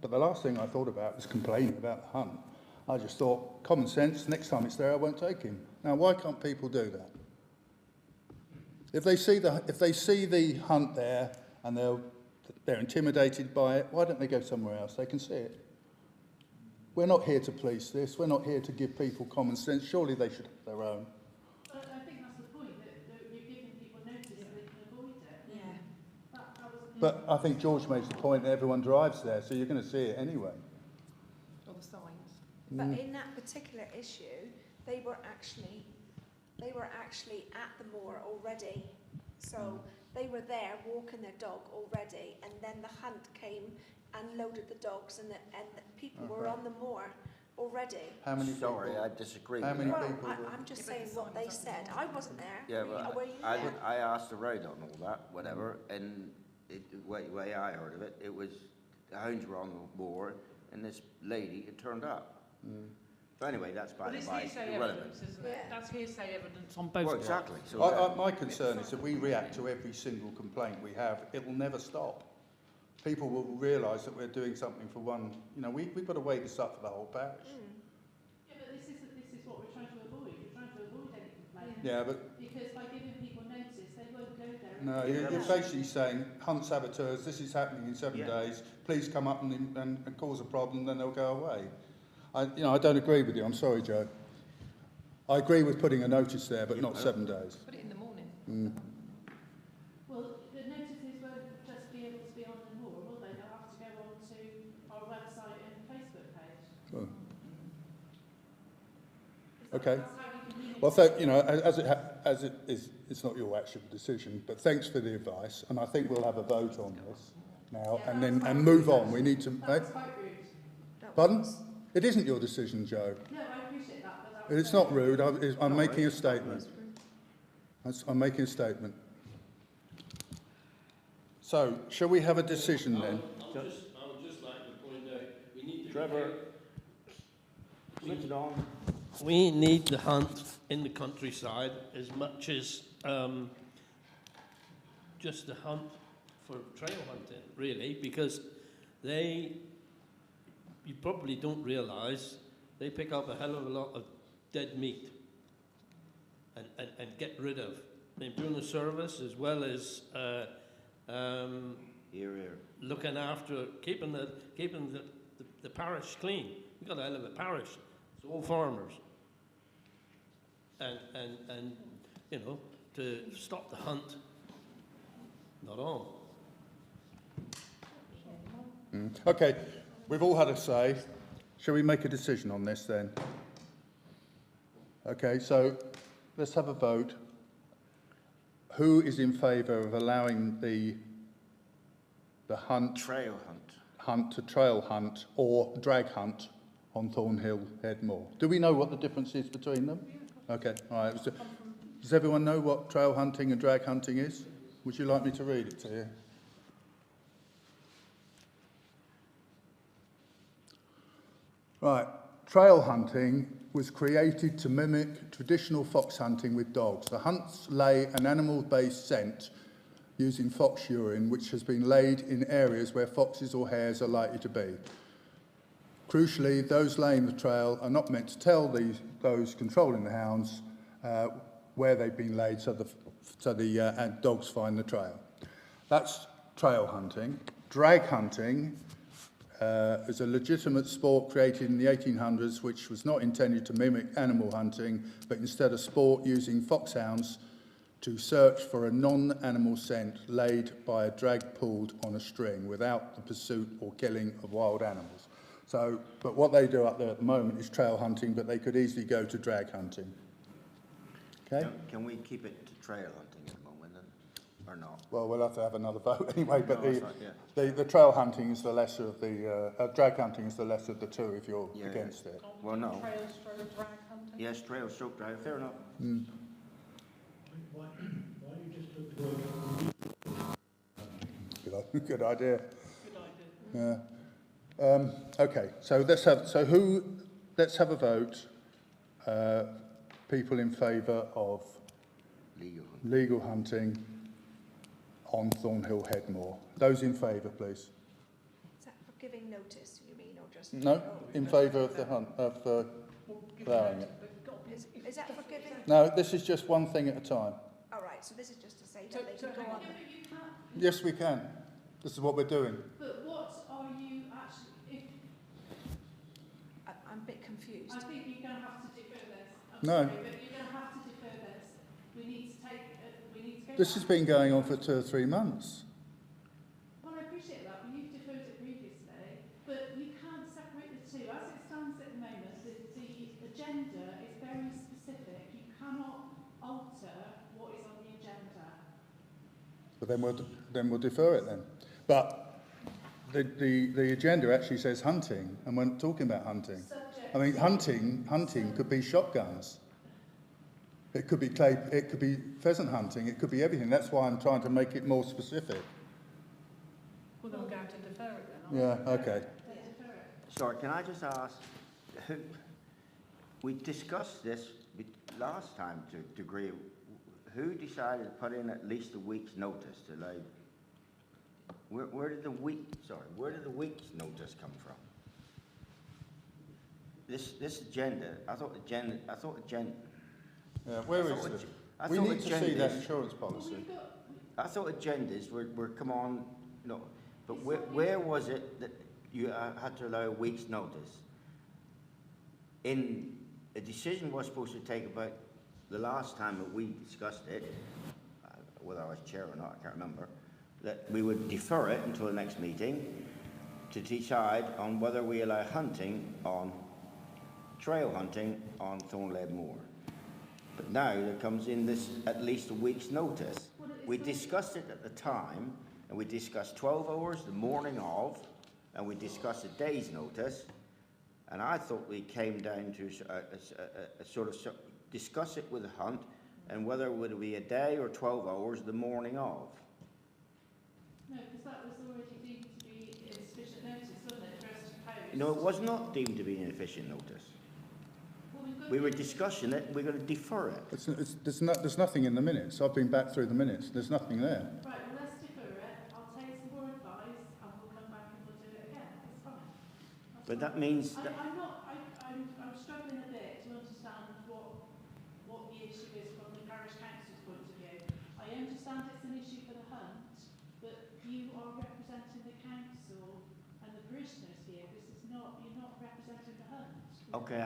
A: But the last thing I thought about was complaining about the hunt. I just thought, common sense, next time it's there, I won't take him. Now, why can't people do that? If they see the hunt there and they're intimidated by it, why don't they go somewhere else? They can see it. We're not here to police this. We're not here to give people common sense. Surely they should have their own.
B: But I think that's the point, that you're giving people notice so they can avoid it. Yeah. That was
A: But I think George makes the point that everyone drives there, so you're going to see it anyway.
K: Or the signs.
H: But in that particular issue, they were actually at the moor already. So they were there walking their dog already, and then the hunt came and loaded the dogs, and the people were on the moor already.
A: How many
C: Sorry,
A: people?
C: I disagree
A: How
C: with
A: many
C: you.
H: Well,
A: people were...
H: I'm just saying what they said. I wasn't there.
C: Yeah,
H: Were you
C: well,
H: there?
C: I asked the road on all that, whatever, and the way I heard of it, it was the hounds were on the moor, and this lady had turned up. But anyway, that's by the by, irrelevant.
E: Isn't it?
H: Yeah.
E: That's hearsay evidence on both
C: Well,
E: sides.
C: exactly. So
A: My concern is that we react to every single complaint we have. It will never stop. People will realise that we're doing something for one. You know, we've got to weigh this up for the whole parish.
B: Yeah, but this is what we're trying to avoid. We're trying to avoid any complaint.
A: Yeah, but
B: Because by giving people notice, they won't go there.
A: no, you're basically saying, hunt saboteurs, this is happening in 7 days, please come up and cause a problem, then they'll go away. I don't agree with you, I'm sorry, Joe. I agree with putting a notice there, but not 7 days.
K: Put it in the morning.
B: Well, the notices won't just be able to be on the moor, will they? They'll have to go on to our website and Facebook page.
A: Oh. Okay.
B: That's how we can limit.
A: Well, as it is, it's not your actual decision, but thanks for the advice, and I think we'll have a vote on this now, and move on. We need to...
B: That was quite rude.
A: Pardon? It isn't your decision, Joe.
B: No, I appreciate that, but that was
A: It's not rude. I'm making a statement. I'm making a statement. So, shall we have a decision then?
J: I would just like to point out, we need to...
C: Trevor, switch it on.
J: We need the hunt in the countryside as much as just the hunt for trail hunting, really, because you probably don't realise, they pick up a hell of a lot of dead meat and get rid of. They're doing a service as well as looking after, keeping the parish clean. We've got a hell of a parish. It's all farmers. And to stop the hunt, not on.
A: Okay, we've all had a say. Shall we make a decision on this then? Okay, so let's have a vote. Who is in favour of allowing the the hunt,
C: Trail hunt.
A: hunt to trail hunt or drag hunt on Thornhill Head Moor. Do we know what the difference is between them? Okay, all right. Does everyone know what trail hunting and drag hunting is? Would you like me to read it to you? Right. Trail hunting was created to mimic traditional fox hunting with dogs. The hunts lay an animal-based scent using fox urine, which has been laid in areas where foxes or hares are likely to be. Crucially, those laying the trail are not meant to tell those controlling the hounds where they've been laid, so the dogs find the trail. That's trail hunting. Drag hunting is a legitimate sport created in the 1800s, which was not intended to mimic animal hunting, but instead a sport using foxhounds to search for a non-animal scent laid by a drag pulled on a string without the pursuit or killing of wild animals. So, but what they do up there at the moment is trail hunting, but they could easily go to drag hunting. Okay?
C: Can we keep it to trail hunting at the moment, then, or not?
A: Well, we'll have to have another vote anyway, but
C: No, that's right, yeah.
A: the trail hunting is the lesser of the, drag hunting is the lesser of the two if you're
C: Yeah,
A: against it.
C: Well, no.
E: Trail stroke drag hunting?
C: Yes, trail, stroke, drag, fair enough.
A: Mm.
G: Why you just took the word?
A: Good idea.
E: Good idea.
A: Yeah. Okay, so let's have a vote. People in favour of legal hunting on Thornhill Head Moor. Those in favour, please.
H: Is that for giving notice, you mean, or just...
A: No, in favour of the hunt, of allowing it.
H: Is that for giving...
A: No, this is just one thing at a time.
H: All right, so this is just to say that they can go on.
A: Yes, we can. This is what we're doing.
E: But what are you actually, if,
H: I'm a bit confused.
E: I think you're going to have to defer this. I'm
A: No.
E: sorry, but you're going to have to defer this. We need to take, we need to go
A: This has
E: back.
A: been going on for 2 or 3 months.
E: Well, I appreciate that, but you've deferred it previously, but you can't separate the two. As it stands at the moment, the agenda is very specific. You cannot alter what is on the agenda.
A: But then we'll defer it then. But the agenda actually says hunting, and we're not talking about hunting.
E: Subject
A: I mean, hunting could be shotguns. It could be pheasant hunting. It could be everything. That's why I'm trying to make it more specific.
E: Well, then we're going to defer it then, aren't
A: Yeah. Okay.
E: we? Defer it.
C: Sorry, can I just ask, we discussed this last time to a degree. Who decided to put in at least a week's notice to allow? Where did the week's notice come from? This agenda, I thought agenda.
A: Yeah. Where is it? We need to see that insurance policy.
C: I thought agendas were come on, no, but where was it that you had to allow a week's notice? In a decision was supposed to take about the last time that we discussed it, whether I was chair or not, I can't remember, that we would defer it until the next meeting to decide on whether we allow trail hunting on Thornhill Moor. But now there comes in this at least a week's notice. We discussed it at the time, and we discussed 12 hours the morning of, and we discussed a day's notice, and I thought we came down to a sort of discuss it with the hunt, and whether it would be a day or 12 hours the morning of.
E: No, because that was already deemed to be insufficient notice, wasn't it, for us to post?
C: No, it was not deemed to be inefficient notice.
E: Well, we've got
C: We
E: to
C: were
E: get-
C: discussing it, we're going to defer it.
A: There's nothing in the minutes. I've been back through the minutes. There's nothing there.
E: Right, well, let's defer it. I'll take some more advice, and we'll come back and we'll do it again. It's fine. That's
C: But
E: fine.
C: that means that
E: I'm struggling a bit to understand what the issue is from the parish council's point of view. I understand it's an issue for the hunt, but you are representing the council and the parishioners here. You're not representing the hunt.
C: okay,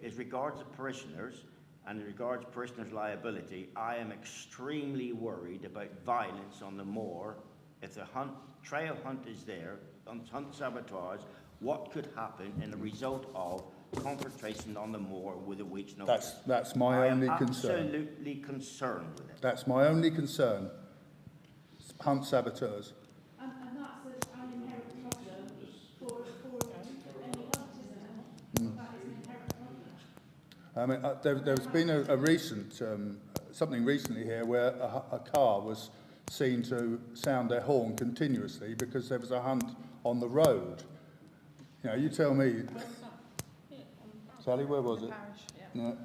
C: as regards to parishioners and as regards parishioners' liability, I am extremely worried about violence on the moor. If the trail hunt is there, hunt sabotage, what could happen in the result of confrontation on the moor with a week's notice?
A: That's my only
C: I am
A: concern.
C: absolutely concerned with it.
A: That's my only concern. Hunt saboteurs.
E: And
A: I mean, there's been a recent, something recently here where a car was seen to sound their horn continuously because there was a hunt on the road. You know, you tell me. Sally, where was
K: The
A: it?
K: parish, yeah.
A: No.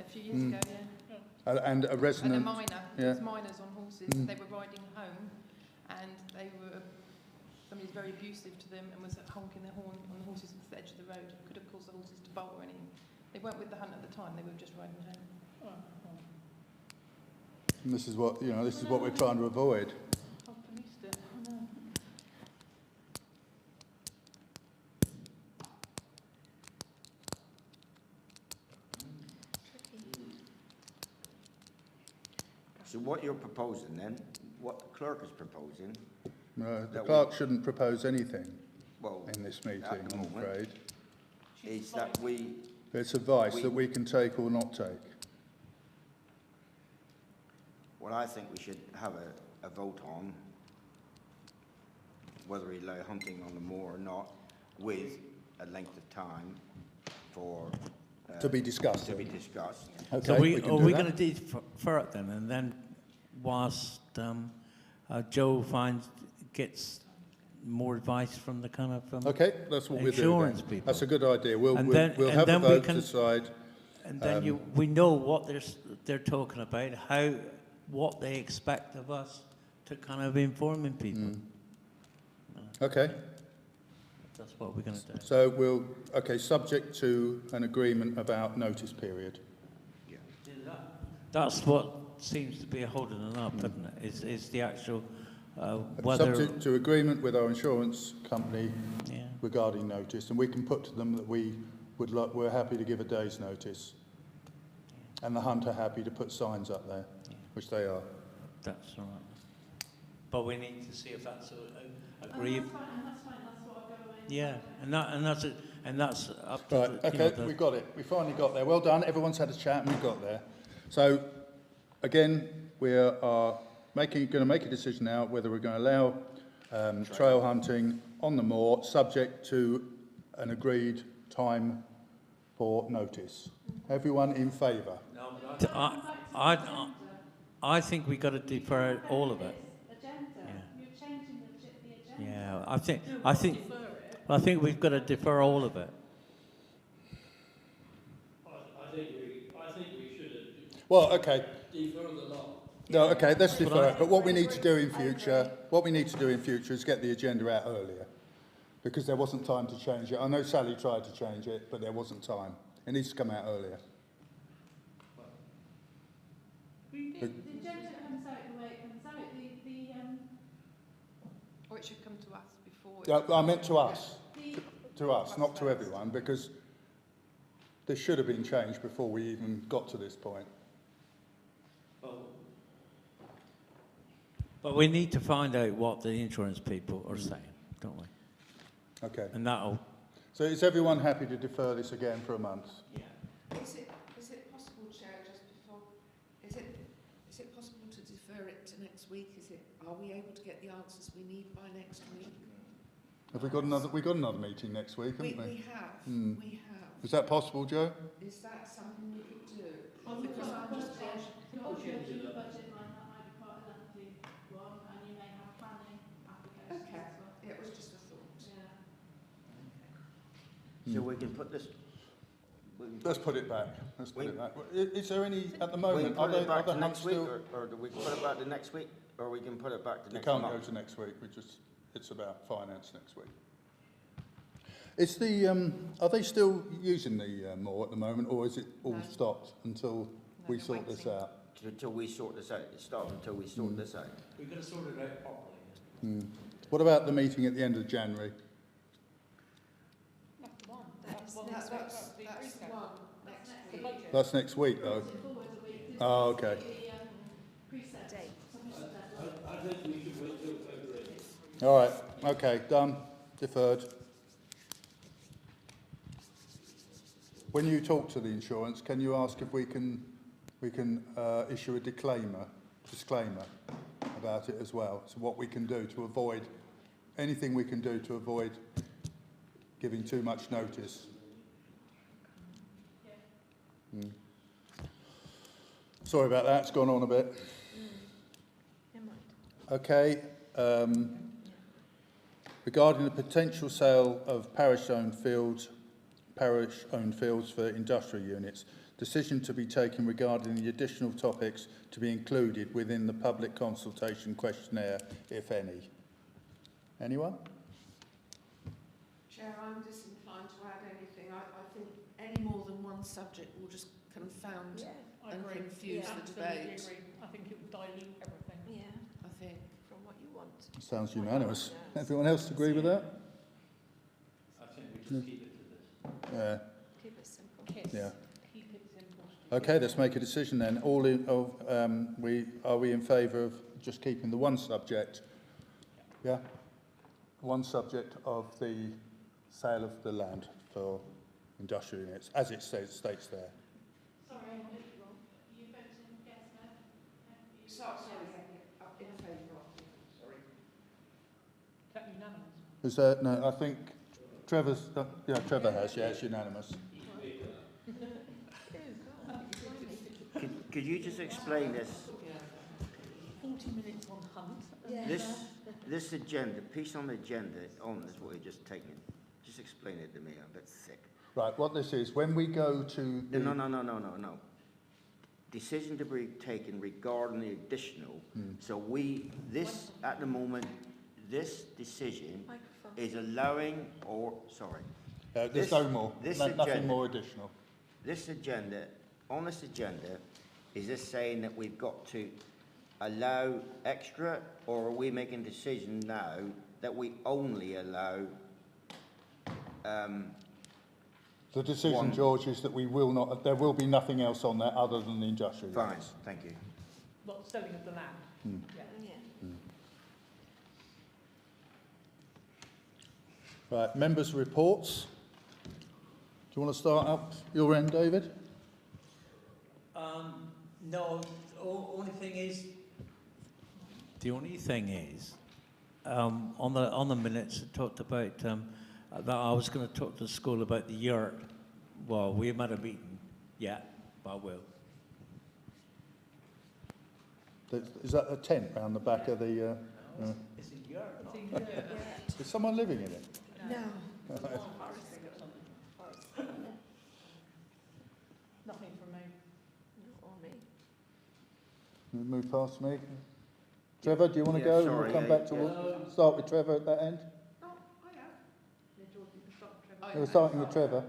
K: A few years ago, yeah.
A: And a resident.
K: And a miner.
A: Yeah.
K: It was miners on horses. They were riding home, and somebody was very abusive to them and was honking their horn on the horses at the edge of the road. Could have caused the horses to bolt or anything. They weren't with the hunt at the time. They were just riding home.
A: And this is what, you know, this is what we're trying to avoid.
C: So what you're proposing then, what the clerk is proposing,
A: No, the
C: That
A: clerk shouldn't propose anything
C: well,
A: in this meeting,
C: at the
A: I'm
C: moment.
A: afraid.
C: is that we,
A: It's advice that we can take or not take.
C: what I think we should have a vote on, whether we allow hunting on the moor or not, with a length of time for...
A: To be discussed.
C: To be discussed.
A: Okay,
I: So
A: we can
I: are
A: do
I: we
A: that.
I: going to defer it then, and then whilst Joe gets more advice from the kind of
A: Okay, that's what we'll do.
I: insurance
A: then.
I: people.
A: That's a good idea. We'll
I: And then-
A: we'll
I: and
A: have a
I: then we
A: vote
I: can-
A: to decide.
I: And then we know what they're talking about, what they expect of us to kind of informing people.
A: Okay,
I: That's what we're going to do.
A: so subject to an agreement about notice period.
I: That's what seems to be holding it up, doesn't it? Is the actual whether...
A: Subject to agreement with our insurance company
I: Yeah.
A: regarding notice, and we can put to them that we're happy to give a day's notice. And the hunt are happy to put signs up there, which they are.
I: That's all right. But we need to see if that's agreed.
B: That's fine, that's what I'll go away.
I: Yeah, and that's up to
A: Right,
I: the,
A: okay, we got it. We finally got there. Well done. Everyone's had a chat and we got there. So, again, we are going to make a decision now whether we're going to allow trail hunting on the moor, subject to an agreed time for notice. Everyone in favour?
I: I think we got to defer all of it.
B: Agenda, you're changing the agenda.
I: Yeah, I think we've got to defer all of it.
J: I think we should
A: Well, okay.
J: defer the law.
A: No, okay, let's defer it. But what we need to do in future, is get the agenda out earlier, because there wasn't time to change it. I know Sally tried to change it, but there wasn't time. It needs to come out earlier.
B: The agenda comes out the way it comes out.
K: Or it should come to us before.
A: Yeah, I meant to us, not to everyone, because this should have been changed before we even got to this point.
I: But we need to find out what the insurance people are saying, don't we?
A: Okay.
I: And that'll...
A: So is everyone happy to defer this again for a month?
I: Yeah.
F: Is it possible, Chair, just before, is it possible to defer it to next week? Are we able to get the answers we need by next week?
A: Have we got another meeting next week, haven't we?
F: We have.
A: Hmm.
F: We have.
A: Is that possible, Joe?
F: Is that something we could do?
B: On the
F: Because I'm just
B: budget line, that might be quite a lengthy one, and you may have planning applications
F: Okay.
B: as well.
F: It was just a thought.
B: Yeah.
C: So we can put this...
A: Let's put it back. Is there any, at the
C: We
A: moment,
C: can put it back to
A: hunts
C: next week,
A: still...
C: or do we put it back to next week, or we can put it back to
A: You
C: next
A: can't
C: month?
A: go to next week, it's about finance next week. Is the, are they still using the moor at the moment, or is it all stopped until we
K: they're
A: sort this
K: waiting.
A: out?
C: Until we sort this out. It stops until we sort this out.
I: We've got to sort it out properly.
A: What about the meeting at the end of January?
K: That's the one.
F: That's the one next week.
A: That's next week, though.
B: Forward a week.
A: Oh, okay.
B: The preset
H: Date.
B: submission deadline.
J: I think we should wait till February.
A: All right, okay, done, deferred. When you talk to the insurance, can you ask if we can issue a disclaimer about it as well? So what we can do to avoid, anything we can do to avoid giving too much notice. Sorry about that, it's gone on a bit.
H: Never mind.
A: Okay, regarding the potential sale of parish-owned fields for industrial units, decision to be taken regarding the additional topics to be included within the public consultation questionnaire, if any. Anyone?
F: Chair, I'm disinclined to add anything. I think any more than one subject will just confound
H: Yeah,
E: I
F: and
E: agree.
F: confuse the
E: Absolutely
F: debate.
E: agree. I think it would dilute everything.
H: yeah,
F: I think.
H: from what you want.
A: Sounds unanimous. Everyone else agree with that?
J: I think we just keep it to this.
A: Yeah.
H: Keep it simple.
E: Kiss.
A: Yeah.
E: Keep it simple.
A: Okay, let's make a decision then. Are we in favour of just keeping the one subject? Yeah? One subject of the sale of the land for industrial units, as it states there.
E: Sorry, you voting yes, no?
F: Sorry, in favour of. Sorry.
E: Is that unanimous?
A: Is there, no, I think Trevor's, Trevor has, yeah, it's unanimous.
C: Could you just explain this?
E: 40 minutes on hunt.
H: Yeah.
C: This agenda, piece on the agenda, is what you're just taking. Just explain it to me. I'm a bit sick.
A: Right, what this is, when we go to the...
C: No. Decision to be taken regarding the additional. So at the moment, this decision
H: Microphone.
C: is allowing,
A: there's
C: this-
A: no more,
C: this
A: nothing
C: agenda-
A: more additional.
C: this agenda, is this saying that we've got to allow extra, or are we making a decision now that we only allow
A: The decision,
C: one.
A: George, is that there will be nothing else on there other than the industrial
C: Fine,
A: units.
C: thank you.
E: Not selling of the land. Yeah.
H: Yeah.
A: Right, members' reports. Do you want to start up your end, David?
I: No, only thing is... The only thing is, on the minutes, it talked about that I was going to talk to the school about the yurt. Well, we haven't had a meeting yet, but I will.
A: Is that a tent round the back of the...
I: It's a yurt.
A: Is someone living in it?
H: No.
E: Nothing from me.
H: Or me.
A: We move past me. Trevor, do you want to
C: Yeah,
A: go? And
C: sorry,
A: we'll come
C: yeah,
A: back to
C: yeah.
A: start with Trevor at that end.
F: Oh, I am.
E: Yeah, George, you can start with Trevor.
A: We're starting with Trevor.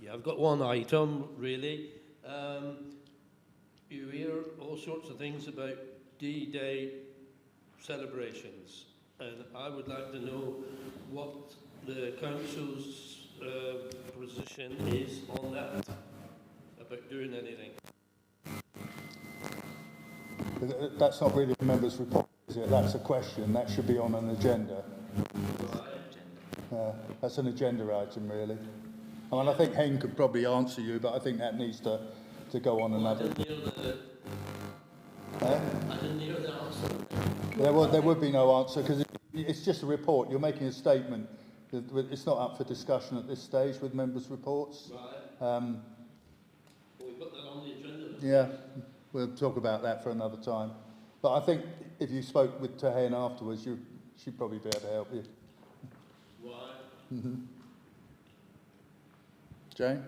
J: Yeah, I've got one item, really. You hear all sorts of things about D-Day celebrations, and I would like to know what the council's position is on that, about doing anything.
A: That's not really a member's report, is it? That's a question. That should be on an agenda. That's an agenda item, really. I mean, I think Hen could probably answer you, but I think that needs to go on another...
J: I didn't hear the answer.
A: There would be no answer, because it's just a report. You're making a statement. It's not up for discussion at this stage with members' reports.
J: Right. We put that on the agenda.
A: Yeah, we'll talk about that for another time. But I think if you spoke with Hen afterwards, she'd probably be able to help you.
J: Why?
A: Jane?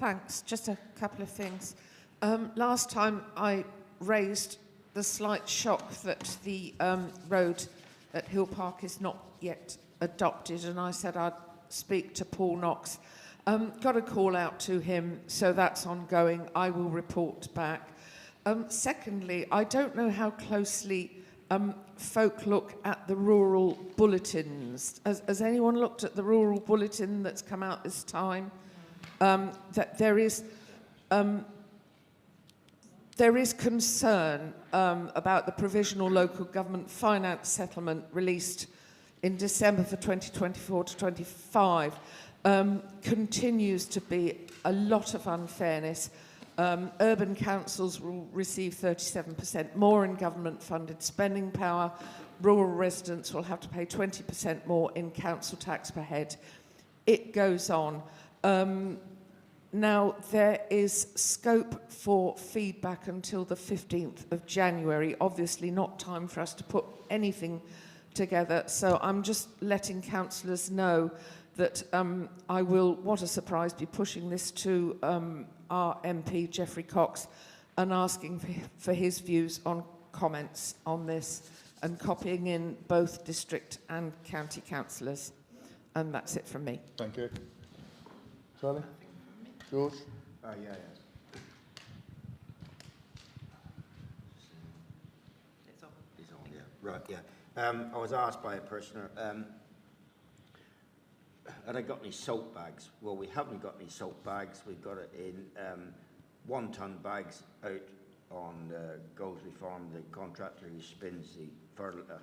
F: Thanks. Just a couple of things. Last time I raised the slight shock that the road at Hill Park is not yet adopted, and I said I'd speak to Paul Knox. Got a call out to him, so that's ongoing. I will report back. Secondly, I don't know how closely folk look at the rural bulletins. Has anyone looked at the rural bulletin that's come out this time? That there is concern about the provisional local government finance settlement released in December for 2024 to 25. Continues to be a lot of unfairness. Urban councils will receive 37% more in government-funded spending power. Rural residents will have to pay 20% more in council tax per head. It goes on. Now, there is scope for feedback until the 15th of January. Obviously, not time for us to put anything together. So I'm just letting councillors know that I will, what a surprise, be pushing this to our MP, Geoffrey Cox, and asking for his views on comments on this and copying in both district and county councillors. And that's it from me.
A: Thank you. Charlie? George?
C: Yeah.
K: It's on.
C: It's on, yeah. Right, yeah. I was asked by a person, had I got any salt bags? Well, we haven't got any salt bags. We've got it in 1 ton bags out on Goldsby Farm, the contractor who spins the fertiliser,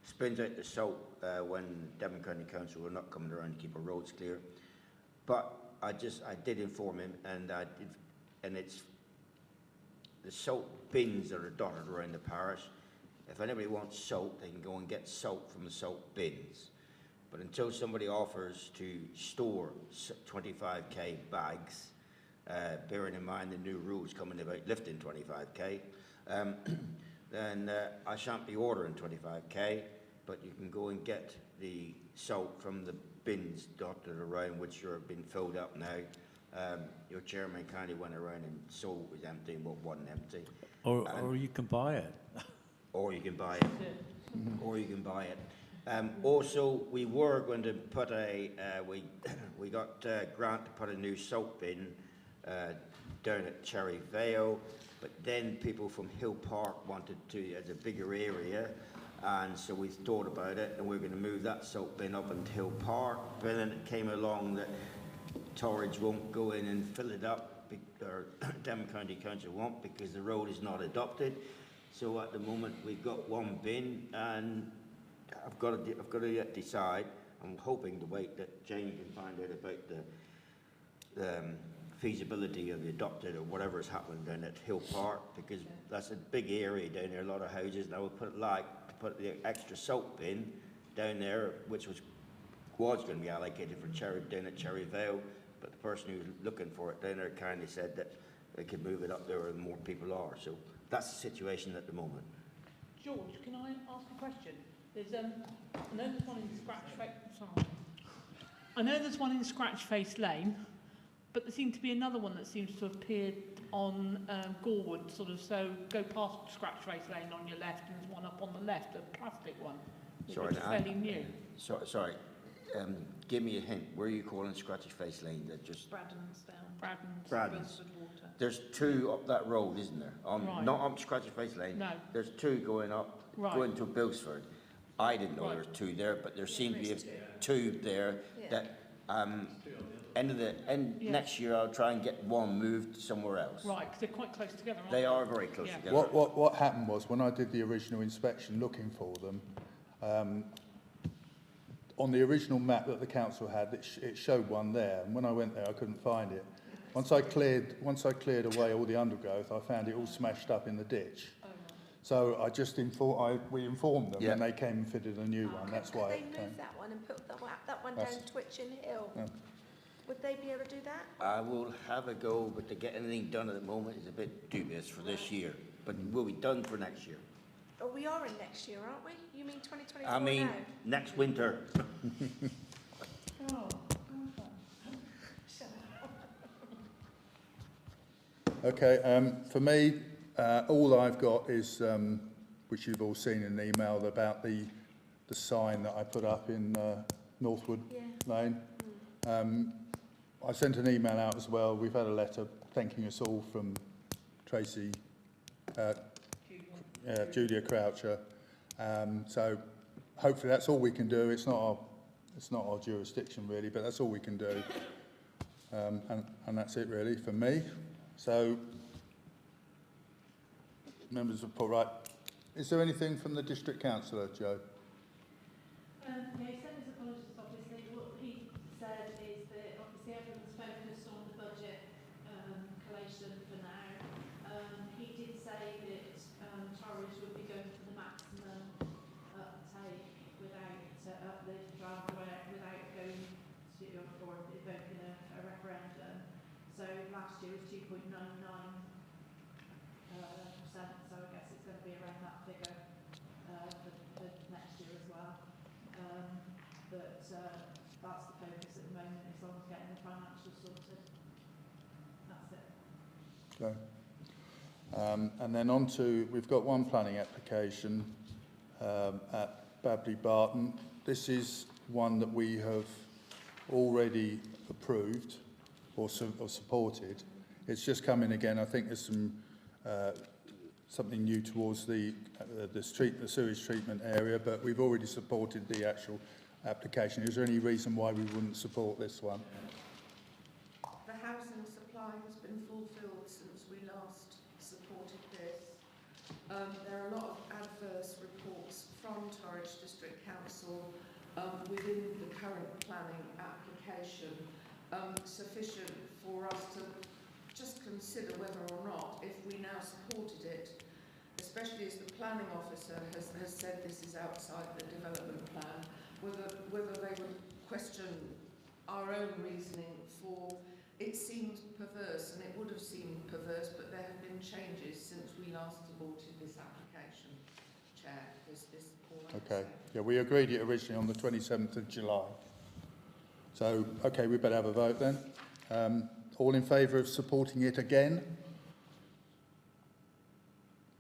C: spins out the salt when Devon County Council were not coming around to keep our roads clear. But I did inform him, and it's the salt bins that are dotted around the parish. If anybody wants salt, they can go and get salt from the salt bins. But until somebody offers to store 25k bags, bearing in mind the new rules coming about lifting 25k, then I shan't be ordering 25k, but you can go and get the salt from the bins dotted around, which are being filled up now. Your chairman kindly went around and saw what was empty and what wasn't empty.
I: Or you can buy it.
C: Or you can buy it. Or you can buy it. Also, we were going to put we got a grant to put a new salt bin down at Cherry Vale, but then people from Hill Park wanted to, as a bigger area, and so we thought about it, and we we're going to move that salt bin up into Hill Park, but then it came along that Torridge won't go in and fill it up, or Devon County Council won't, because the road is not adopted. So at the moment we've got 1 bin, and I've got to yet decide. I'm hoping to wait that Jane can find out about the feasibility of the adopted or whatever is happening down at Hill Park, because that's a big area down there, a lot of houses, and I would put the extra salt bin down there, which was going to be allocated for down at Cherry Vale, but the person who was looking for it down there kindly said that they could move it up there where more people are. So that's the situation at the moment.
E: George, can I ask a question? There's I know there's one in Scratchface. Sorry. I know there's one in Scratchface Lane, but there seemed to be another one that seems to have appeared on Gorwood, sort of. So go past Scratchface Lane on your left, and there's one up on the left, a plastic one, which is fairly new.
C: Sorry. Give me a hint. Where are you calling Scratchface Lane? That just
E: Braddon's. Water.
C: There's 2 up that road, isn't there?
E: Right.
C: Not up Scratchface Lane.
E: No.
C: There's 2 going up, going to Bilsford. I didn't know there was 2 there, but there seemed to be 2 there. That next year I'll try and get 1 moved somewhere else.
E: Right, because they're quite close together, aren't
C: They are very close together.
A: What happened was, when I did the original inspection looking for them, on the original map that the council had, it showed one there, and when I went there I couldn't find it. Once I cleared away all the undergrowth, I found it all smashed up in the ditch. So I just we informed them, and they came and fitted a new one. That's why it came.
H: Could they move that one and put that one down Twitchin Hill?
A: Yeah.
H: Would they be able to do that?
C: I will have a go, but to get anything done at the moment is a bit dubious for this year. But we'll be done for next year.
H: Oh, we are in next year, aren't we? You mean 2024
C: I mean,
H: now?
C: next winter.
A: Okay, for me, all I've got is, which you've all seen in the email, about the sign that I put up in Northwood Lane. I sent an email out as well. We've had a letter thanking us all from Tracy, Julia Croucher. So hopefully that's all we can do. It's not our jurisdiction really, but that's all we can do. And that's it really for me. So, members of Paul, right. Is there anything from the District Councillor, Joe?
B: Yeah, he sent his apologies, obviously. What he said is that obviously everyone's focused on the budget collation sorted. That's it.
A: Okay. And then on to, we've got one planning application at Babley Barton. This is one that we have already approved or supported. It's just come in again. I think there's some something new towards the sewage treatment area, but we've already supported the actual application. Is there any reason why we wouldn't support this one?
F: The housing supply has been fulfilled since we last supported this. There are a lot of adverse reports from Torridge District Council within the current planning application, sufficient for us to just consider whether or not, if we now supported it, especially as the planning officer has said this is outside the development plan, whether they would question our own reasoning for, it seemed perverse, and it would have seemed perverse, but there have been changes since we last supported this application. Chair, is all I
A: Okay.
F: say.
A: Yeah, we agreed it originally on the 27th of July. So, okay, we better have a vote then. All in favour of supporting it again?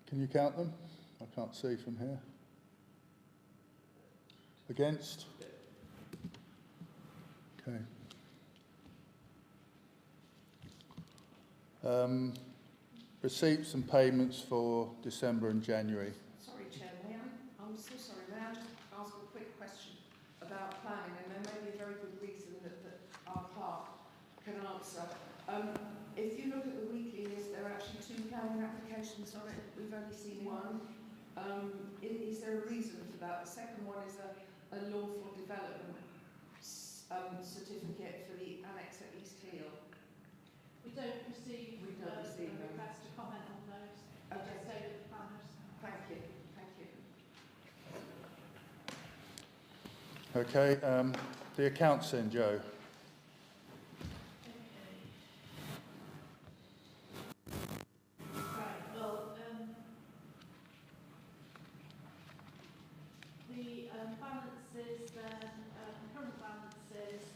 A: Can you count them? I can't see from here. Against? Okay. Receipts and payments for December and January.
F: Sorry, Chair, I'm so sorry, may I just ask a quick question about planning, and there may be a very good reason that our clerk can answer. If you look at the weekly list, there are actually 2 planning applications on it. We've only seen one. Is there a reason for that? The second one is a lawful development certificate for the annex at East Hill.
B: We don't receive
F: We don't receive them.
B: request to comment on those.
F: Okay.
B: Just stay with the planners.
F: Thank you. Thank you.
A: Okay, the accounts then, Joe.
B: Right, well, the balances then, current balances, if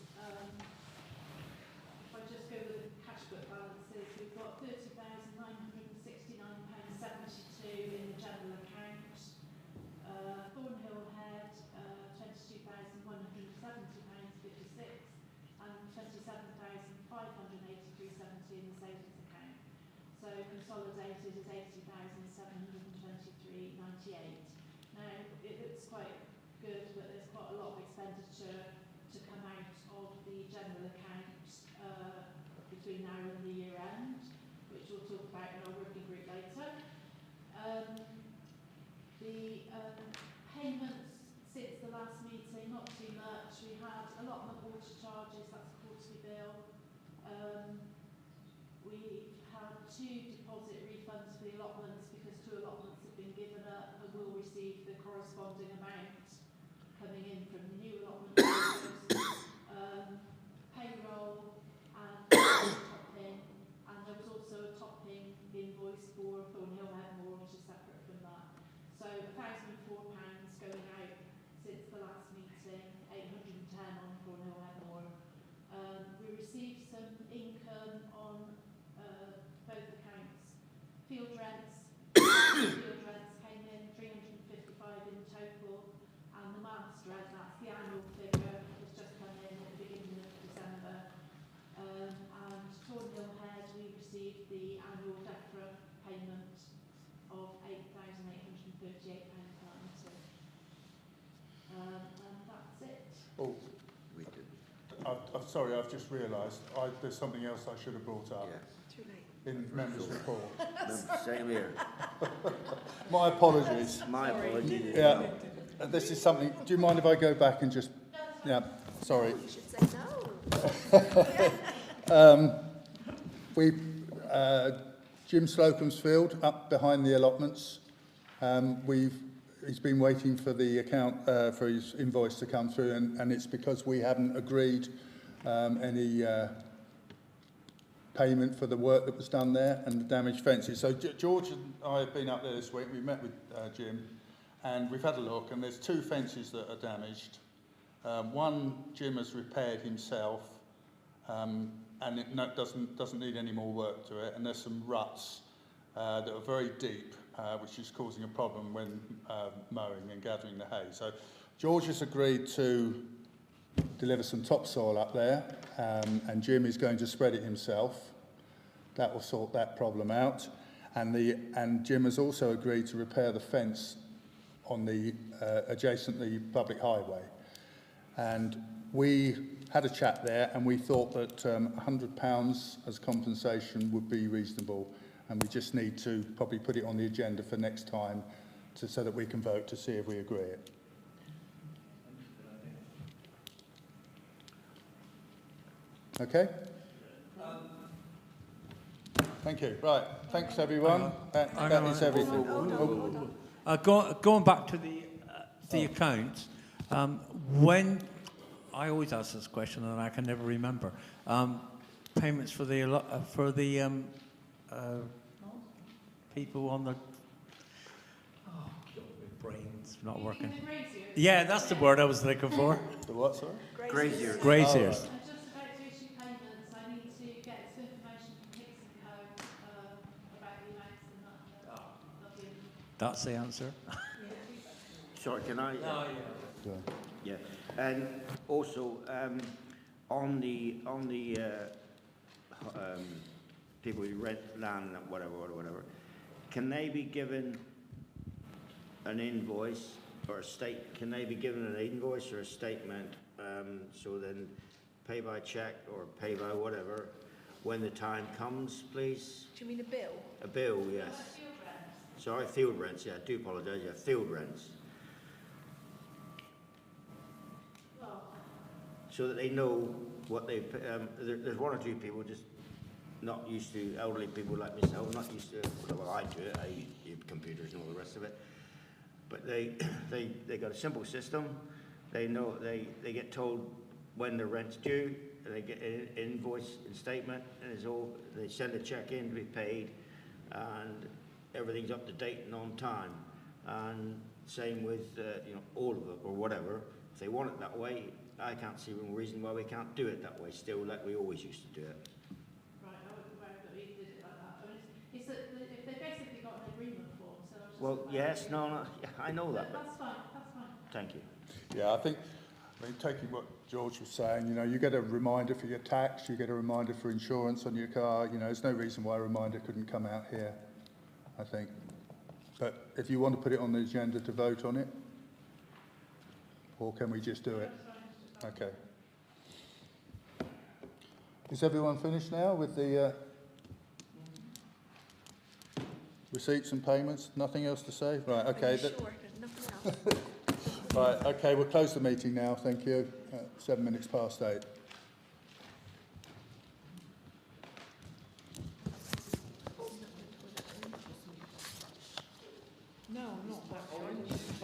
B: I just go with the cash book balances, we've got £30,969.72 in the general account. Thornhill Head, £22,170.56 and £27,583.70 in the savings account. So consolidated is £80,723.98. Now, it looks quite good, but there's quite a lot of expenditure to come out of the general account between now and the year end, which we'll talk about in our working group later. The payments since the last meeting, not too much. We had allotment water charges, that's a quarterly bill. We had 2 deposit refunds for the allotments because 2 allotments have been given up and will receive the corresponding amount coming in from the new allotment payroll and top-in, and there was also a top-in invoice for Thornhill Headmore, which is separate from that. So £1,004 going out since the last meeting, 810 on Thornhill Headmore. We received some income on both accounts. Field rents came in 355 in total, and the master rent, that's the annual figure, has just come in at the beginning of December. And Thornhill Head, we received the annual DEFRA payment of £8,838.90. And that's it.
A: Oh,
C: We did.
A: I'm sorry, I've just realised there's something else I should have brought up
F: Too late.
A: in members' report.
C: Same here.
A: My apologies.
C: My apologies.
A: Yeah, this is something. Do you mind if I go back and just? Yeah, sorry.
H: You should say no.
A: Jim Slocum's field up behind the allotments. He's been waiting for the account for his invoice to come through, and it's because we haven't agreed any payment for the work that was done there and the damaged fences. So George and I have been up there this week. We met with Jim, and we've had a look, and there's 2 fences that are damaged. One Jim has repaired himself, and it doesn't need any more work to it, and there's some ruts that are very deep, which is causing a problem when mowing and gathering the hay. So George has agreed to deliver some topsoil up there, and Jim is going to spread it himself. That will sort that problem out. And Jim has also agreed to repair the fence on the adjacent the public highway. And we had a chat there, and we thought that £100 as compensation would be reasonable, and we just need to probably put it on the agenda for next time so that we can vote to see if we agree it. Okay? Thank you. Right. Thanks, everyone. That is everything.
H: Hold on.
I: Going back to the accounts, when I always ask this question and I can never remember, payments for the people on the my brain's not working. Yeah, that's the word I was looking for.
A: The what, sorry?
C: Graziers.
I: Graziers.
L: I'm just about to issue payments. I need to get some information from Hicks & Co. About the amounts and that.
I: That's the answer.
C: Sorry, can I?
A: Yeah.
C: Yeah, and also on the people who rent land and whatever, can they be given an invoice or a Can they be given an invoice or a statement? So then, pay by check or pay by whatever when the time comes, please.
H: Do you mean a bill?
C: A bill, yes. Sorry, field rents. Yeah, I do apologise. Yeah, field rents. So that they know what they. There's one or two people just not used to, elderly people like myself, not used to. Well, I do it. I use computers and all the rest of it. But they got a simple system. They know they get told when the rent's due. And they get an invoice and statement, and it's all. They send a check in to be paid, and everything's up to date and on time. And same with all of it or whatever. If they want it that way, I can't see any reason why we can't do it that way still, like we always used to do it.
L: Right, I wasn't aware that we did it like that. I mean, it's that if they basically got an agreement form, so I was just.
C: Well, yes, no, yeah, I know that.
L: That's fine, that's fine.
C: Thank you.
A: Yeah, I mean, taking what George was saying, you get a reminder for your tax, you get a reminder for insurance on your car, there's no reason why a reminder couldn't come out here, I think. But if you want to put it on the agenda to vote on it, or can we just do it? Okay. Is everyone finished now with the receipts and payments? Nothing else to say? Right, okay.
H: Are you sure? Nothing else?
A: Right, okay, we'll close the meeting now, thank you, at 7 minutes past 8.
E: No, not that.